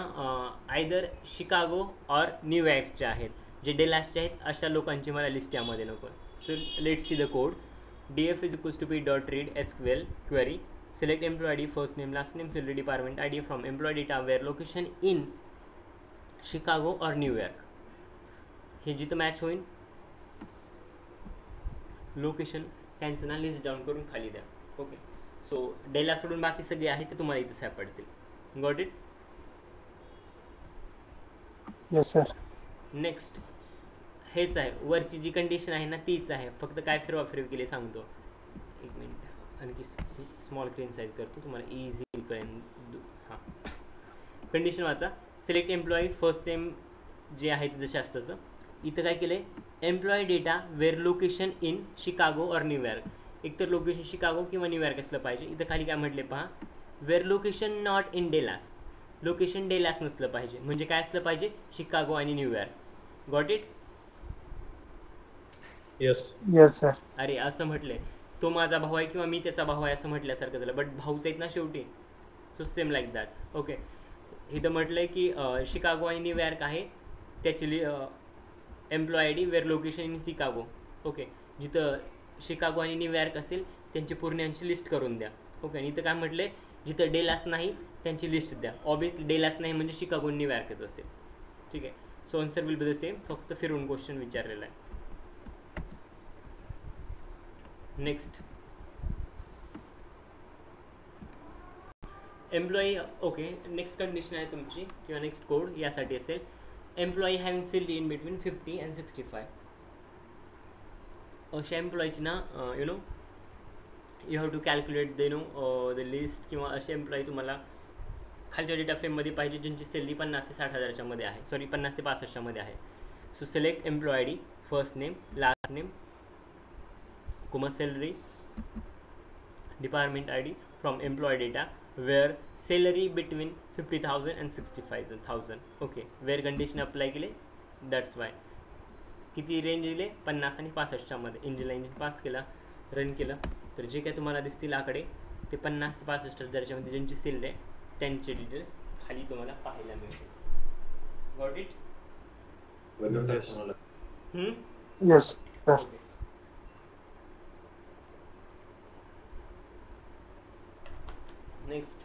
आयदर शिकागो और न्यूयॉर्कचे आहेत, जे डेलासचे आहेत अशा लोकांची मला लिस्ट यामध्ये नको. So let see the code. df is equals to p dot read sql query select employee id first name last name salary department id from employee data where location in Chicago or New York. हे जिथं match होईल location त्यांचं ना list down करून खाली द्या. Okay. So डेला सोडून बाकी सगळे आहेत ते तुम्हाला इथं सापडतील. Got it? Yes sir. Next हेच आहे, वरची जी कंडिशन आहे ना तीच आहे, फक्त काय फिरवा केली सांगतो. एक मिनिट आणखी स्मॉल स्क्रीन साईज करतो तुम्हाला इझी कळेल. हां, कंडिशन वाचा. सिलेक्ट एम्प्लॉई फर्स्ट नेम जे आहे ते जसे असतं तसं. इथं काय केलं आहे, employee data where location in Chicago और न्यूयॉर्क. एकतर लोकेशन शिकागो किंवा न्यूयॉर्क असलं पाहिजे. इथं खाली काय म्हटले पहा, where location not in Dallas. Location Dallas नसलं पाहिजे, म्हणजे काय असलं पाहिजे, शिकागो आणि New York. Got it? Yes. Yes sir. अरे असं म्हटले तो माझा भाऊ आहे किंवा मी त्याचा भाऊ आहे असं म्हटल्यासारखं झालं, बट भाऊच आहेत ना शेवटी. So same like that. Okay. इथं म्हटलं आहे की शिकागो आणि न्यूयॉर्क आहे, त्याची employee I D where location in Chicago. Okay. जिथं शिकागो आणि न्यूयॉर्क असेल त्यांची पूर्णांची लिस्ट करून द्या. ओके. आणि इथं काय म्हटलं आहे, जिथं डेलास नाही त्यांची लिस्ट द्या. ऑब्वियसली डेलास नाही म्हणजे शिकागो आणि न्यूयॉर्कच असेल. ठीक आहे. So answer will be the same, फक्त फिरून क्वेश्चन विचारलेला आहे. Next employee. Okay. Next condition आहे तुमची किंवा नेक्स्ट कोड यासाठी असेल, employee having salary in between 50 and 65. अशा एम्प्लॉईची ना you know you have to calculate the list, किंवा असे एम्प्लॉई तुम्हाला खालच्या डेटा फ्रेममध्ये पाहिजे ज्यांची सॅलरी 50 ते 60,000च्या मध्ये आहे, सॉरी 50 ते 65च्या मध्ये आहे. So select employ I D first name last name comma salary department id from employee data where salary between 50,000 and 65,000. Okay. Where condition apply केले, दॅट्स वाय. किती रेंज दिले, 50 आणि 65च्या मध्ये. इंजिनला इंजिन पास केला, रन केलं तर जे काय तुम्हाला दिसतील आकडे ते 50 ते 65,000च्या मध्ये ज्यांची सेल आहे त्यांचे डिटेल्स खाली तुम्हाला पाहायला मिळतील. Got it? Yes sir. Next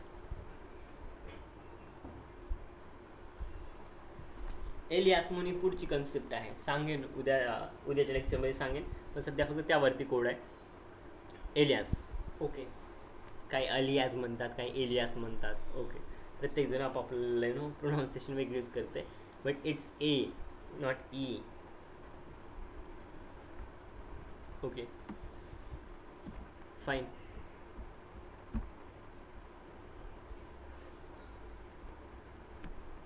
alias म्हणून पुढची कन्सेप्ट आहे, सांगेन उद्याच्या लेक्चरमध्ये सांगेन, पण सध्या फक्त त्यावरती कोड आहे. एलियास. ओके. काही अलियास म्हणतात, काही एलियास म्हणतात. ओके. प्रत्येकजण आपापलं प्रोनाऊन्सिएशन वेगळी यूज करते, but it's a not E. Okay. Fine.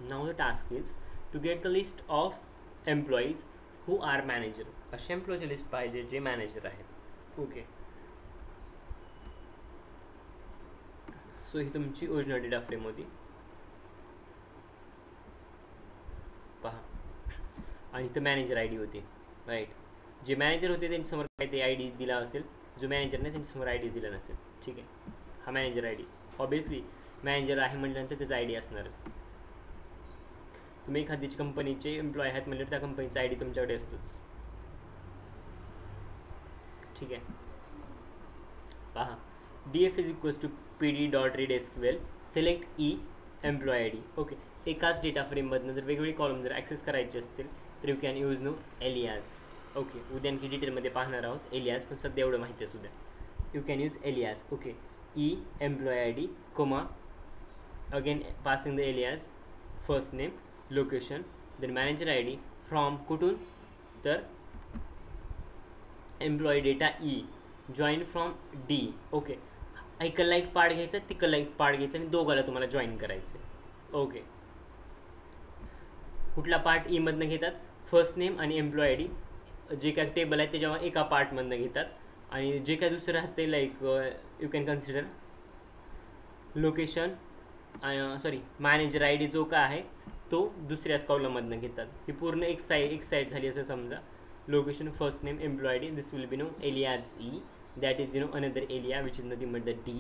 Now the task is to get the list of employees who are manager. अशा एम्प्लॉईची लिस्ट पाहिजे जे मॅनेजर आहेत. ओके. सो ही तुमची ओरिजिनल डेटा फ्रेम होती. आणि इथं मॅनेजर आय डी होती, राईट. जे मॅनेजर होते त्यांच्यासमोर काहीतरी आय डी दिला असेल, जो मॅनेजर नाही त्यांच्यासमोर आय डी दिला नसेल. ठीक आहे, हा manager I D. Obviously manager आहे म्हटल्यानंतर त्याचा आय डी असणारच. तुम्ही एखाद्याची कंपनीचे एम्प्लॉय आहेत म्हणजे त्या कंपनीचा आय डी तुमच्याकडे असतोच. ठीक आहे, पहा. df is equals to pd.readsql select E employ I D. Okay, एकाच डेटा फ्रेममधनं जर वेगवेगळे कॉलम जर ॲक्सेस करायचे असतील तर you can use no alias. Okay, उद्या आणखी डिटेलमध्ये पाहणार आहोत एलियास, पण सध्या एवढं माहिती आहे सुद्धा. You can use alias. Okay, E employ I D comma again passing the alias, first name, location, then manager I D, from कुठून तर employee data E, join from D. Okay, इकडला एक पार्ट घ्यायचा, तिकडला एक पार्ट घ्यायचा आणि दोघाला तुम्हाला join करायचं. ओके, कुठला पार्ट ईमधनं घेतात, फर्स्ट नेम आणि एम्प्लॉय आय डी जे काय टेबल आहे त्याच्या एका पार्टमधनं घेतात, आणि जे काय दुसरं राहतं ते like you can consider location, sorry manager I D जो काय आहे तो दुसऱ्याच कॉलममधनं घेतात. ही पूर्ण एक साईड झाली असं समजा. Location, first name, employ I D, this will be no alias E, that is another area which is nothing but the D,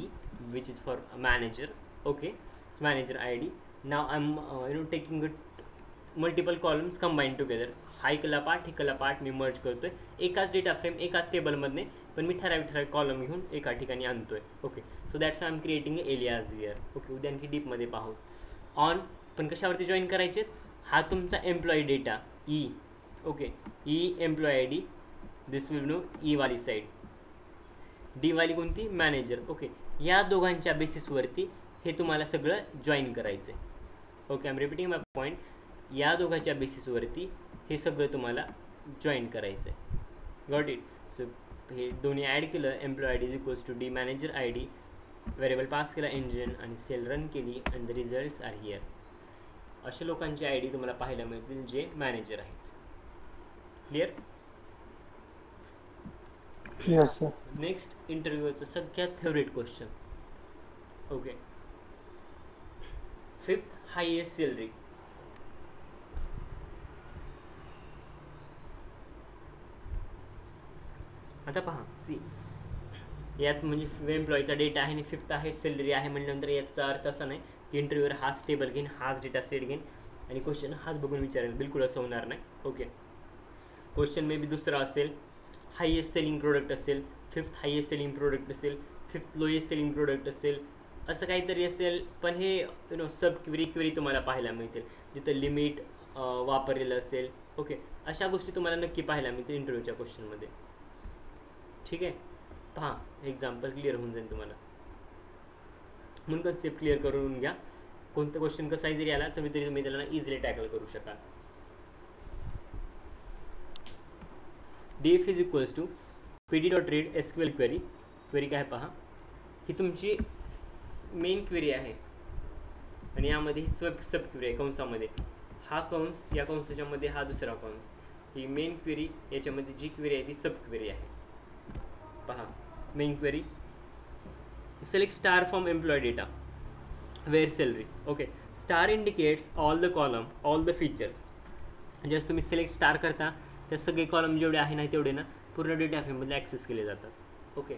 which is for manager. Okay, so manager ID. Now I'm taking multiple columns combined together. हा Ikla part मी merge करतोय एकाच data frame एकाच टेबलमधने, पण मी ठराविक column घेऊन एका ठिकाणी आणतोय. Okay, so that's I am creating alias here. Okay, उद्या आणखी डीपमध्ये पाहू. ऑन पण कशावरती जॉईन करायचे, हा तुमचा employee data E. Okay, E employ I D, this will no E वाली साईड, डी वाली कोणती मॅनेजर. ओके, या दोघांच्या बेसिसवरती हे तुम्हाला सगळं जॉईन करायचं आहे. Okay, I am repeating my point. या दोघांच्या बेसिसवरती हे सगळं तुम्हाला जॉईन करायचं आहे. Got it. सो हे दोन्ही ॲड केलं, employ I D is equals to D manager I D, variable pass केला इंजिन आणि सेल रन केली and the results are here. अशा लोकांची आय डी तुम्हाला पाहायला मिळतील जे मॅनेजर आहेत. क्लिअर? Yes, sir. नेक्स्ट इंटरव्ह्यूचं सगळ्यात favourite question. Okay, 5th highest salary. आता पहा, सी यात म्हणजे एम्प्लॉईचा डेटा आहे आणि 5th हायेस्ट सॅलरी आहे म्हटल्यानंतर याचा अर्थ असा नाही की इंटरव्ह्यूवर हाच टेबल घेईन, हाच डेटा सेट घेईन आणि क्वेश्चन हाच बघून विचारेल. बिलकुल असं होणार नाही. ओके, क्वेश्चन मे बी दुसरा असेल, हायेस्ट सेलिंग प्रोडक्ट असेल, 5th हायेस्ट सेलिंग प्रोडक्ट असेल, 5th लोएस्ट सेलिंग प्रोडक्ट असेल, असं काहीतरी असेल. पण हे सब क्वेरी तुम्हाला पाहायला मिळतील जिथं लिमिट वापरलेलं असेल. ओके, अशा गोष्टी तुम्हाला नक्की पाहायला मिळतील इंटरव्ह्यूच्या क्वेश्चनमध्ये. ठीक आहे, पहा एक्झाम्पल क्लिअर होऊन जाईल तुम्हाला. म्हणून कन्सेप्ट क्लिअर करून घ्या. कोणतं क्वेश्चन कसाही जरी आला तरी तुम्ही त्याला इझिली टॅकल करू शकाल. df is equals to pd.read SQL query. Query काय पहा, ही तुमची मेन क्वेरी आहे आणि यामध्ये सब क्वेरी आहे कंसामध्ये. हा कंस, या कंसाच्यामध्ये हा दुसरा कंस. ही मेन क्वेरी, याच्यामध्ये जी क्वेरी आहे ती सब क्वेरी आहे. पहा, main query select star from employ data where salary. Okay, star indicates all the column, all the features. Just तुम्ही सिलेक्ट स्टार करता त्या सगळे कॉलम जेवढे आहे ना तेवढे ना पूर्ण डेटा फ्रेममध्ये ॲक्सेस केले जातात. Okay,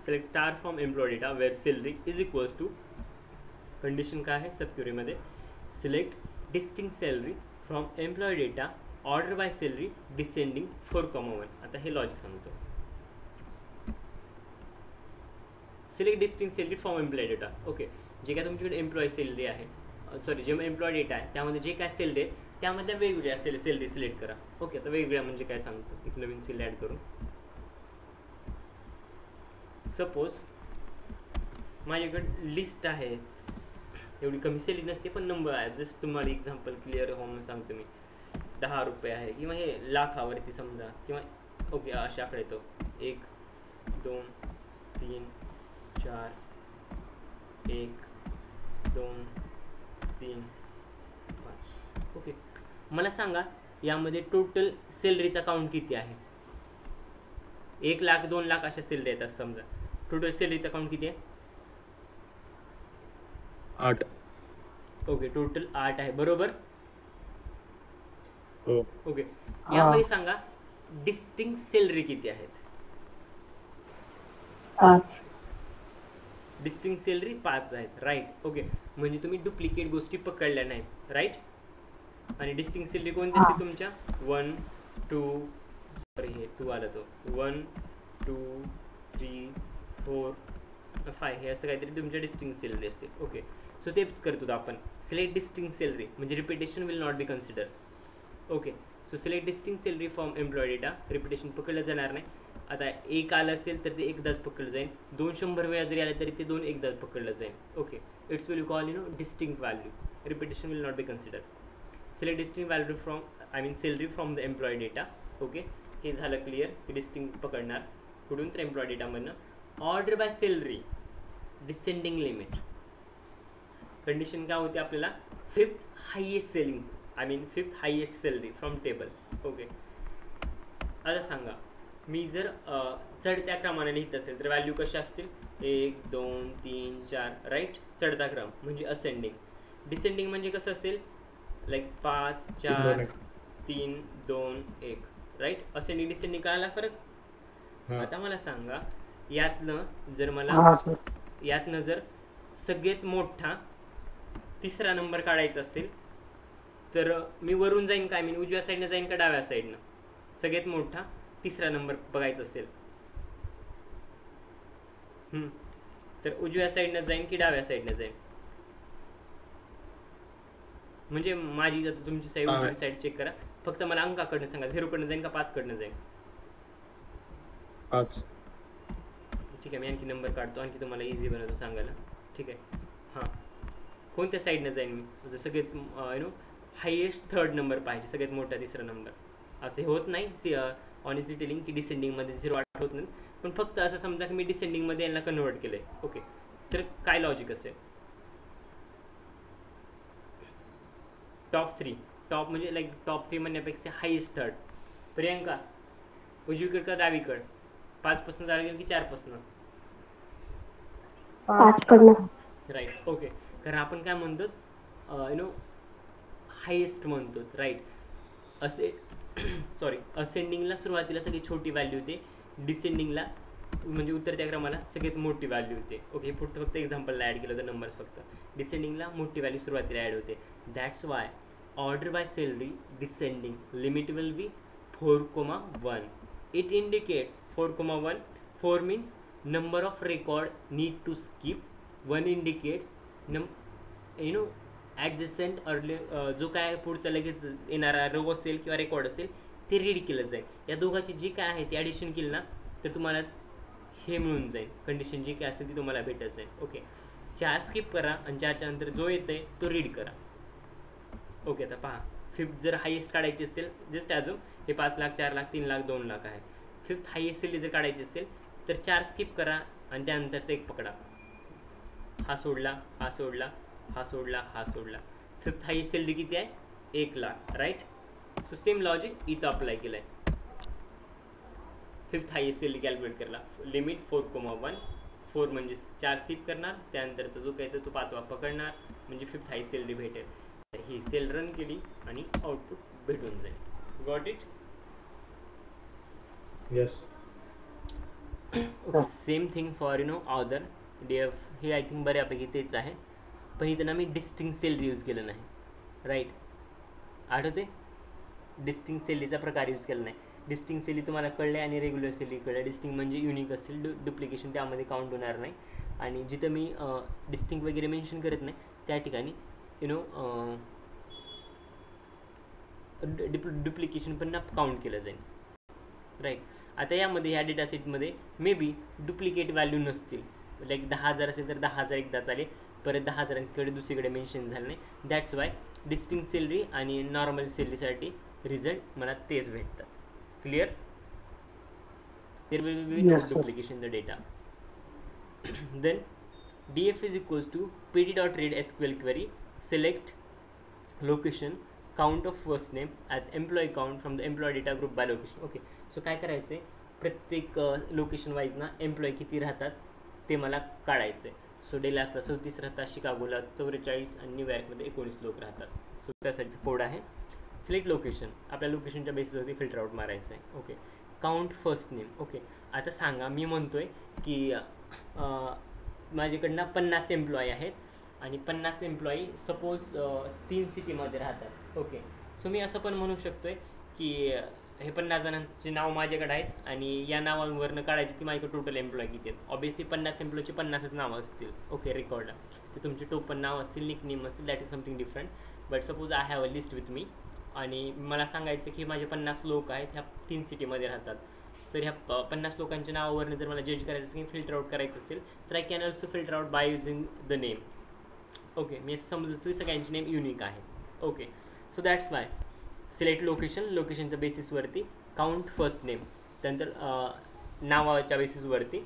select star from employ data where salary is equals to, condition काय आहे सब क्वेरीमध्ये, select distinct salary from employ data order by salary descending 4,1. आता हे लॉजिक सांगतो. Select distinct salary from employ data. Okay, जे काय तुमच्याकडे employee salary आहे, सॉरी जे एम्प्लॉय डेटा आहे त्यामध्ये जे काय सॅलरी आहे त्यामध्ये वेगवेगळ्या सॅलरी सिलेक्ट करा. ओके, आता वेगवेगळ्या म्हणजे काय सांगतो, एक नवीन सेल ॲड करून. सपोज माझ्याकडे लिस्ट आहे, एवढी कमी सॅलरी नसते पण नंबर आहे. जस्ट तुम्हाला एक्झाम्पल क्लिअर हो म्हणून सांगतो मी. 10 रुपये आहे किंवा हे लाखावरती समजा, किंवा ओके अशा आकडे येतो 1 2 3 4 1 2 3 5. ओके, मला सांगा यामध्ये टोटल सॅलरीचा काउंट किती आहे. 1 लाख 2 लाख अशा सॅलरी येतात समजा. टोटल सॅलरीचा काउंट किती आहे 8. ओके, टोटल 8 आहे, बरोबर. हो. ओके, यामध्ये सांगा डिस्टिंक्ट सॅलरी किती आहेत. 5. डिस्टिंक्ट सॅलरी 5 आहेत, राईट. ओके, म्हणजे तुम्ही डुप्लिकेट गोष्टी पकडल्या नाहीत, राईट. आणि डिस्टिंक्ट सॅलरी कोणती असते तुमच्या 1 2 सॉरी हे 2 आला तो 1 2 3 4 5 हे असं काहीतरी तुमच्या डिस्टिंक्ट सॅलरी असते. ओके, सो तेच करतो आपण. सिलेक्ट डिस्टिंक्ट सॅलरी म्हणजे repetition will not be consider. Okay, so select distinct salary from employ data. Repetition पकडलं जाणार नाही. आता 1 आलं असेल तर ते एकदाच पकडलं जाईल. 200 वेळा जरी आलं तरी ते 2 एकदाच पकडलं जाईल. Okay, it's will call distinct value. Repetition will not be consider. Select distinct value from salary from the employee data. Okay, हे झालं क्लिअर की डिस्टिंक्ट पकडणार कुठून तर एम्प्लॉय डेटामधनं. Order by salary descending limit. Condition काय होती आपल्याला 5th highest selling fifth highest salary from table. Okay, आता सांगा मी जर चढत्या क्रमाने लिहित असेल तर व्हॅल्यू कशा असतील 1 2 3 4 राईट. चढता क्रम म्हणजे असेंडिंग. डिसेंडिंग म्हणजे कसं असेल लाईक 5 4 3 2 1 राईट. असेंडिंग डिसेंडिंग कळाला फरक. आता मला सांगा यातनं जर सगळ्यात मोठा तिसरा नंबर काढायचा असेल तर मी वरून जाईन काय मी उजव्या साईडनं जाईन का डाव्या साईडनं. सगळ्यात मोठा तिसरा नंबर बघायचा असेल तर उजव्या साईडनं जाईन की डाव्या साईडनं जाईन. म्हणजे माझी आता तुमची साईड उजवी साईड चेक करा. फक्त मला अंकाकडनं सांगा 0 कडनं जाईन का 5 कडनं जाईन. 5. ठीक आहे, मी आणखी नंबर काढतो, आणखी तुम्हाला इझी बनवतो सांगायला. ठीक आहे, हां कोणत्या साईडनं जाईन मी जर सगळ्यात हायेस्ट 3rd नंबर पाहिजे, सगळ्यात मोठा तिसरा नंबर. असे होत नाही ऑनेस्टली टेलिंग की डिसेंडिंगमध्ये 0 होत नाही. पण फक्त असं समजा की मी डिसेंडिंगमध्ये यांना कन्वर्ट केलं आहे. ओके, तर काय लॉजिक असेल टॉप 3. टॉप म्हणजे लाईक टॉप 3 म्हणण्यापेक्षा हायेस्ट 3rd. प्रियंका उजवीकड का डावीकड 5 पासून जायला गेलं की 4 पासून 5 कडनं. राईट. ओके, कारण आपण काय म्हणतो हायेस्ट म्हणतो राईट. असे सॉरी असेंडिंगला सुरुवातीला सगळी छोटी व्हॅल्यू होते, डिसेंडिंगला म्हणजे उतरत्या क्रमाला सगळ्यात मोठी व्हॅल्यू होते. ओके, फक्त एक्झाम्पलला ॲड केलं तर नंबर्स फक्त. डिसेंडिंगला मोठी व्हॅल्यू सुरुवातीला ॲड होते. That's why order by salary descending limit will be 4,1. It indicates 4,1. 4 means number of record need to skip. 1 indicates adjacent or जो काय पुढचा लगेच येणारा रो असेल किंवा रेकॉर्ड असेल ते रीड केलं जाईल. या दोघांची जी काय आहे ती ॲडिशन केली ना तर तुम्हाला हे मिळून जाईल. कंडिशन जी काय असेल ती तुम्हाला भेटत जाईल. ओके, 4 स्किप करा आणि 4च्या नंतर जो येतं आहे तो रीड करा. ओके, आता पहा 5th जर हायेस्ट काढायची असेल जस्ट अजून हे 5 लाख 4 लाख 3 लाख 2 लाख आहे. 5th हायेस्ट सॅलरी जर काढायची असेल तर 4 स्किप करा आणि त्यानंतरचा 1 पकडा. हा सोडला हा सोडला हा सोडला हा सोडला. 5th हायेस्ट सॅलरी किती आहे 1 lakh right. So same logic इथं अप्लाय केलं आहे. 5th हायेस्ट सॅलरी कॅल्क्युलेट करला लिमिट 4,1. 4 म्हणजे 4 स्किप करणार त्यानंतरचा जो काही तो 5वा पकडणार म्हणजे 5th हायेस्ट सॅलरी भेटेल. ही सेल रन केली आणि आउटपुट भेटून जाईल. Got it. Yes. Same thing for other DF. हे आय थिंक बऱ्यापैकी तेच आहे. पण इथं ना मी डिस्टिंक्ट सेल यूज केलं नाही राईट. आठवते डिस्टिंक्ट सेलीचा प्रकार यूज केला नाही. डिस्टिंक्ट सेली तुम्हाला कळले आणि रेग्युलर सेली कळले. डिस्टिंक्ट म्हणजे युनिक असतील, डुप्लिकेशन त्यामध्ये काउंट होणार नाही. आणि जिथं मी डिस्टिंक्ट वगैरे मेन्शन करत नाही त्या ठिकाणी डुप्लिकेशन पण ना काउंट केलं जाईल राईट. आता यामध्ये ह्या डेटा सेटमध्ये मे बी डुप्लिकेट व्हॅल्यू नसतील. लाईक 10,000 असेल तर 10,000 एकदा चालेल, परत 10,000कडे दुसरीकडे मेन्शन झालं नाही. दॅट्स वाय डिस्टिंक्ट सॅलरी आणि नॉर्मल सॅलरीसाठी रिझल्ट मला तेच भेटतात. Clear. There will be no duplication the data. Then DF is equals to pd.read SQL query select location count of first name as employee count from the employee data group by location. Okay, so काय करायचं आहे प्रत्येक location wise ना employee किती राहतात ते मला काढायचं आहे. सो डेलासला 34 राहतात, शिकागोला 44 आणि न्यूयॉर्कमध्ये 19 लोक राहतात. सो त्यासाठीचं कोड आहे. सिलेक्ट लोकेशन, आपल्या लोकेशनच्या बेसिसवरती फिल्टर आउट मारायचं आहे. Okay. Count first name. Okay. आता सांगा, मी म्हणतोय की माझ्याकडनं 50 एम्प्लॉई आहेत आणि 50 एम्प्लॉई सपोज 3 सिटीमध्ये राहतात. ओके. सो मी असं पण म्हणू शकतोय की हे 50 जणांचे नाव माझ्याकडे आहेत आणि या नावांवरनं काढायची की माझ्याकडे टोटल एम्प्लॉय किती आहेत. ऑब्वियसली 50 एम्प्लॉयचे 50च नावं असतील. ओके. रेकॉर्डला ते तुमचे टोपण नाव असतील, निक नेम असतील, that is something different. But suppose I have a list with me आणि मला सांगायचं की माझे 50 लोक आहेत, ह्या 3 सिटीमध्ये राहतात. तर ह्या 50 लोकांच्या नावावरनं जर मला जज करायचं असेल, फिल्टर आउट करायचं असेल, तर I can also filter out by using the name. Okay. मी समजतो सगळ्यांची नेम युनिक आहे. Okay. So that's why select location, लोकेशनच्या बेसिसवरती काउंट फर्स्ट नेम, त्यानंतर नावाच्या बेसिसवरती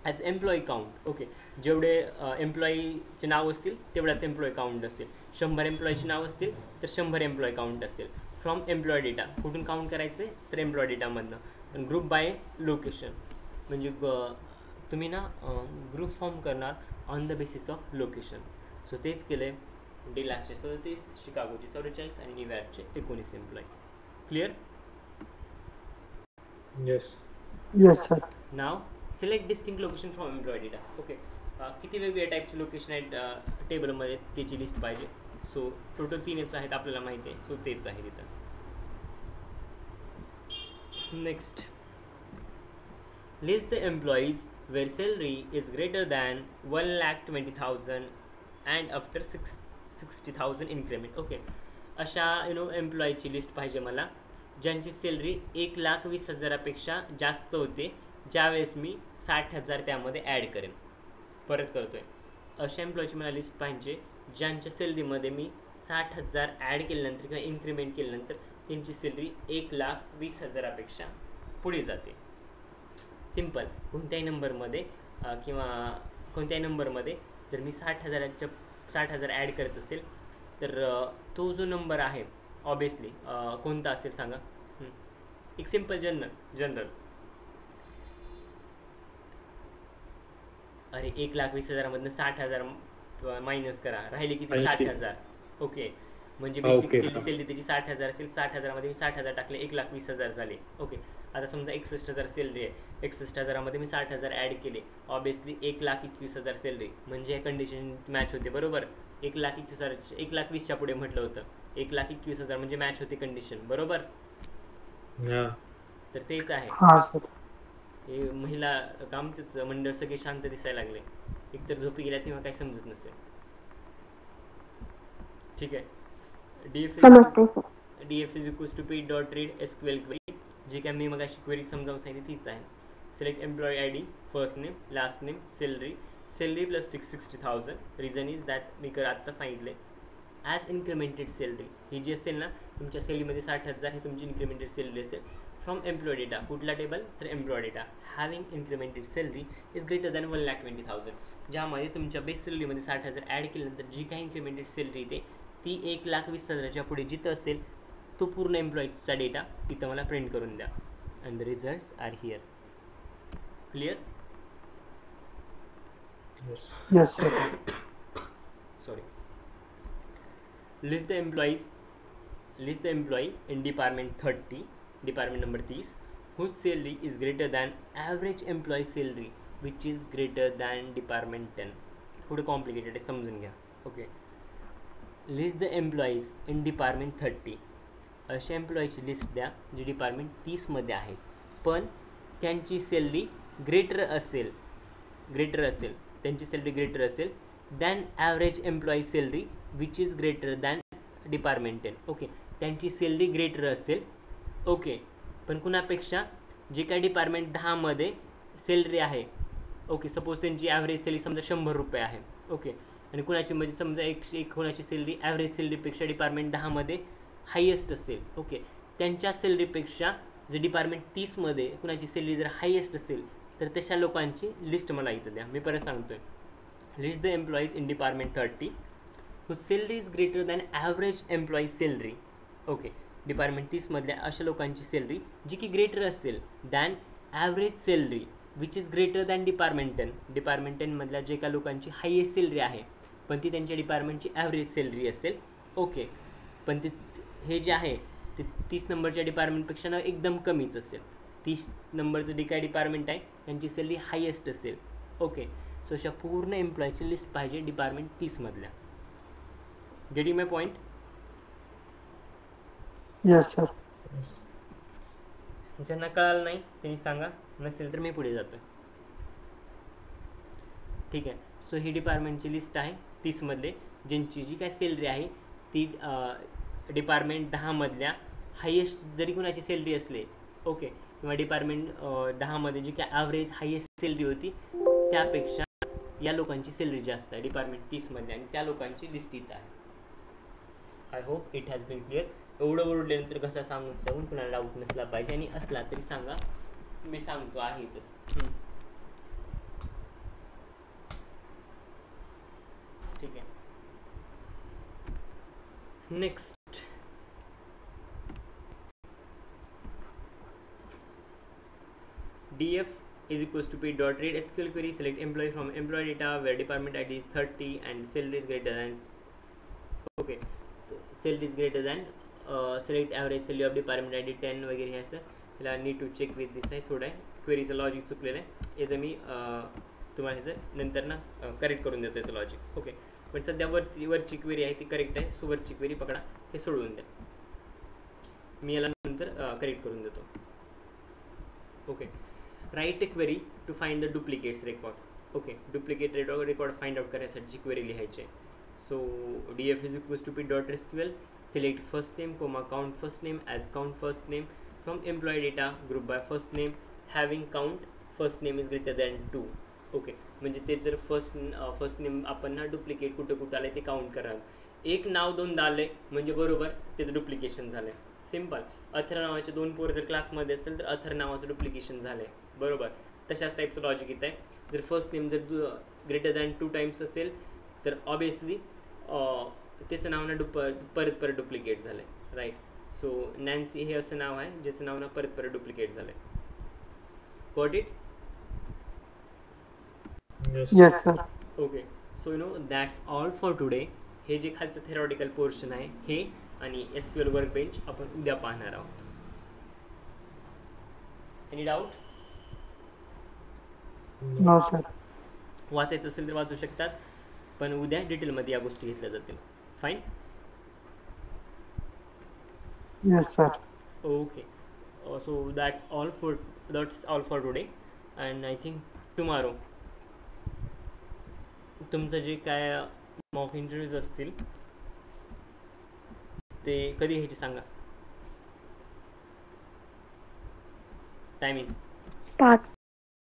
ॲज एम्प्लॉई काउंट. ओके. जेवढे एम्प्लॉईचे नाव असतील तेवढाच एम्प्लॉई काउंट असेल. 100 एम्प्लॉईचे नाव असतील तर 100 एम्प्लॉई काउंट असतील. फ्रॉम एम्प्लॉय डेटा, कुठून काउंट करायचे तर एम्प्लॉय डेटामधनं. आणि ग्रुप बाय लोकेशन, म्हणजे तुम्ही ना ग्रुप फॉर्म करणार on the basis of location. So तेच केलं आहे. डेलासचे 37, शिकागोचे 44 आणि न्यूयॉर्कचे 19 employee. Clear? Yes. Yes, sir. Now select distinct location from employ data. Okay. किती वेगवेगळ्या टाईपचे लोकेशन आहेत टेबलमध्ये त्याची लिस्ट पाहिजे. सो टोटल 3च आहेत आपल्याला माहिती आहे. सो तेच आहे तिथं. Next, list the employees where salary is greater than 1,20,000 and after 60,000 increment. Okay. अशा एम्प्लॉईची लिस्ट पाहिजे मला ज्यांची सॅलरी 1,20,000पेक्षा जास्त होते ज्यावेळेस मी 60,000 त्यामध्ये ॲड करेन. परत करतोय, अशा एम्प्लॉईची मला लिस्ट पाहिजे ज्यांच्या सॅलरीमध्ये मी 60,000 ॲड केल्यानंतर किंवा इन्क्रीमेंट केल्यानंतर त्यांची सॅलरी 1,20,000पेक्षा पुढे जाते. सिम्पल. कोणत्याही नंबरमध्ये किंवा कोणत्याही नंबरमध्ये जर मी 60,000 ॲड करत असेल तर तो जो नंबर आहे ऑब्वियसली कोणता असेल सांगा. एक सिम्पल जनरल. अरे 1,20,000मधनं 60,000 मायनस करा, राहिले किती 60,000. ओके. म्हणजे बेसिक सॅलरी त्याची 60,000 असेल. 60,000मध्ये मी 60,000 टाकले, 1,20,000 झाले. ओके. आता समजा 61,000 सॅलरी आहे, 61,000मध्ये मी 60,000 ॲड केले, ऑब्वियसली 1,21,000 सॅलरी. म्हणजे हे कंडिशन मॅच होते बरोबर. 1,21,000 1,20,000च्या पुढे म्हटलं होतं, 1,21,000 म्हणजे मॅच होते कंडिशन बरोबर. तर तेच आहे. हाँ सर. हे महिला काम तेच मंडळ सगळे शांत दिसायला लागले, एकतर झोपी गेल्या तेव्हा काही समजत नसेल. ठीक आहे. DF is equals to page.read SQL query. जी काय मी मग अशी क्वेरी समजावून सांगितली तीच आहे. Select employee ID, first name, last name, salary plus 60,000. Reason is that मी आत्ता सांगितले ॲज इन्क्रिमेंटेड सॅलरी. ही जी असेल ना तुमच्या सॅलरीमध्ये 60,000 ही तुमची इन्क्रिमेंटेड सॅलरी असेल. फ्रॉम एम्प्लॉय डेटा, कुठला टेबल तर employee data. Having incremented salary is greater than 1,20,000. ज्यामध्ये तुमच्या बेस सॅलरीमध्ये 60,000 ॲड केल्यानंतर जी काही इन्क्रिमेंटेड सॅलरी येते ती 1,20,000च्या पुढे जिथं असेल तो पूर्ण एम्प्लॉईचा डेटा इथं मला प्रिंट करून द्या. And the results are here. Clear? Yes, sir. Sorry. List the employee in department 30, department number 30, whose salary is greater than average employee salary, which is greater than department 10. थोडं complicated आहे, समजून घ्या. Okay. List the employees in department 30. अशा एम्प्लॉईची list द्या जी department 30मध्ये आहेत पण त्यांची सॅलरी ग्रेटर असेल त्यांची सॅलरी ग्रेटर असेल than average employee salary which is greater than department 10. Okay. त्यांची सॅलरी ग्रेटर असेल. ओके. पण कुणापेक्षा जे काही डिपार्टमेंट 10मध्ये सॅलरी आहे. ओके. सपोज त्यांची ॲव्हरेज सॅलरी समजा 100 रुपये आहे. ओके. आणि कुणाची म्हणजे समजा एक कोणाची सॅलरी ॲव्हरेज सॅलरीपेक्षा डिपार्टमेंट 10मध्ये हायेस्ट असेल. ओके. त्यांच्या सॅलरीपेक्षा जे डिपार्टमेंट 30मध्ये कुणाची सॅलरी जर हायेस्ट असेल तर तशा लोकांची लिस्ट मला इथं द्या. मी परत सांगतोय. List the employees in department 30 whose salary is greater than average employee salary. Okay. Department 30मधल्या अशा लोकांची सॅलरी जी की ग्रेटर असेल than average salary which is greater than department 10. Department 10 मधल्या जे का लोकांची हायेस्ट सॅलरी आहे पण ती त्यांच्या डिपार्टमेंटची ॲव्हरेज सॅलरी असेल. ओके, पण ते हे जे आहे ते 30 नंबरच्या डिपार्टमेंटपेक्षा ना एकदम कमीच असेल. 30 नंबरचं जे काय डिपार्टमेंट आहे त्यांची सॅलरी हायेस्ट असेल. ओके, सो अशा पूर्ण एम्प्लॉयची लिस्ट पाहिजे डिपार्टमेंट 30 मधल्या. गेटिंग माय पॉईंट? Yes, sir. ज्यांना कळालं नाही त्यांनी सांगा, नसेल तर मी पुढे जातो. ठीक आहे, सो ही डिपार्टमेंटची लिस्ट आहे 30 मधले ज्यांची जी काय सॅलरी आहे ती डिपार्टमेंट 10 मधल्या हायेस्ट जरी कुणाची सॅलरी असले, ओके, किंवा डिपार्टमेंट 10 मध्ये जी काय ॲव्हरेज हायेस्ट सॅलरी होती त्यापेक्षा या लोकांची सॅलरी जास्त आहे डिपार्टमेंट 30 मधल्या, आणि त्या लोकांची लिस्ट इथं आहे. I hope it has been clear. एवढं ओरडल्यानंतर कसा सांगून कुणाला डाऊट नसला पाहिजे, आणि असला तरी सांगा, मी सांगतो आहे इथंच. ठीक आहे, next df is equals to p dot read SQL query, select employee from employee data where department ID is 30 and salary is greater than, okay, salary is greater than, select average salary of department ID 10 वगैरे हे असं. त्याला need to check with दिस आहे. थोडं आहे क्वेरीचं logic चुकलेलं आहे, याचं मी तुम्हाला ह्याचं नंतर ना करेक्ट करून देतो याचं लॉजिक. ओके, पण सध्या वरची क्वेरी आहे ती करेक्ट आहे, सो वरची क्वेरी पकडा, हे सोडवून द्या, मी याला नंतर करेक्ट करून देतो. Okay, write a query to find the duplicates record. Okay, duplicate record find out करण्यासाठी क्वेरी लिहायची आहे. So df is equals to p dot SQL, select first name comma count first name as count first name from employee data group by first name having count first name is greater than 2. Okay, म्हणजे ते जर first name आपण ना duplicate कुठं आलं ते count कराल. एक नाव दोनदा आलं म्हणजे बरोबर त्याचं डुप्लिकेशन झालं आहे. सिम्पल. अथर नावाचे 2 पोरं जर क्लासमध्ये असेल तर अथर नावाचं डुप्लिकेशन झालं आहे, बरोबर. तशाच टाईपचं लॉजिक येत आहे. जर फर्स्ट नेम जर ग्रेटर दॅन 2 टाइम्स असेल तर ऑबियसली त्याचं नाव ना परत डुप्लिकेट झालं आहे, राईट. सो नॅन्सी हे असं नाव आहे ज्याचं नाव ना परत डुप्लिकेट झालं आहे. Got it? Yes, sir. Okay, so you no that's all for today. हे जे खालचं थेरॉटिकल पोर्शन आहे हे आणि SQL वर्कबेंच आपण उद्या पाहणार आहोत. Any doubt? No, sir. वाचायचं असेल तर वाचू शकतात, पण उद्या डिटेलमध्ये या गोष्टी घेतल्या जातील. Fine? Yes, sir. Okay, so that's all for today, and I think tomorrow तुमचं जे काय मॉक इंटरव्ह्यूज असतील ते कधी घ्यायचे सांगा. टायमिंग 5.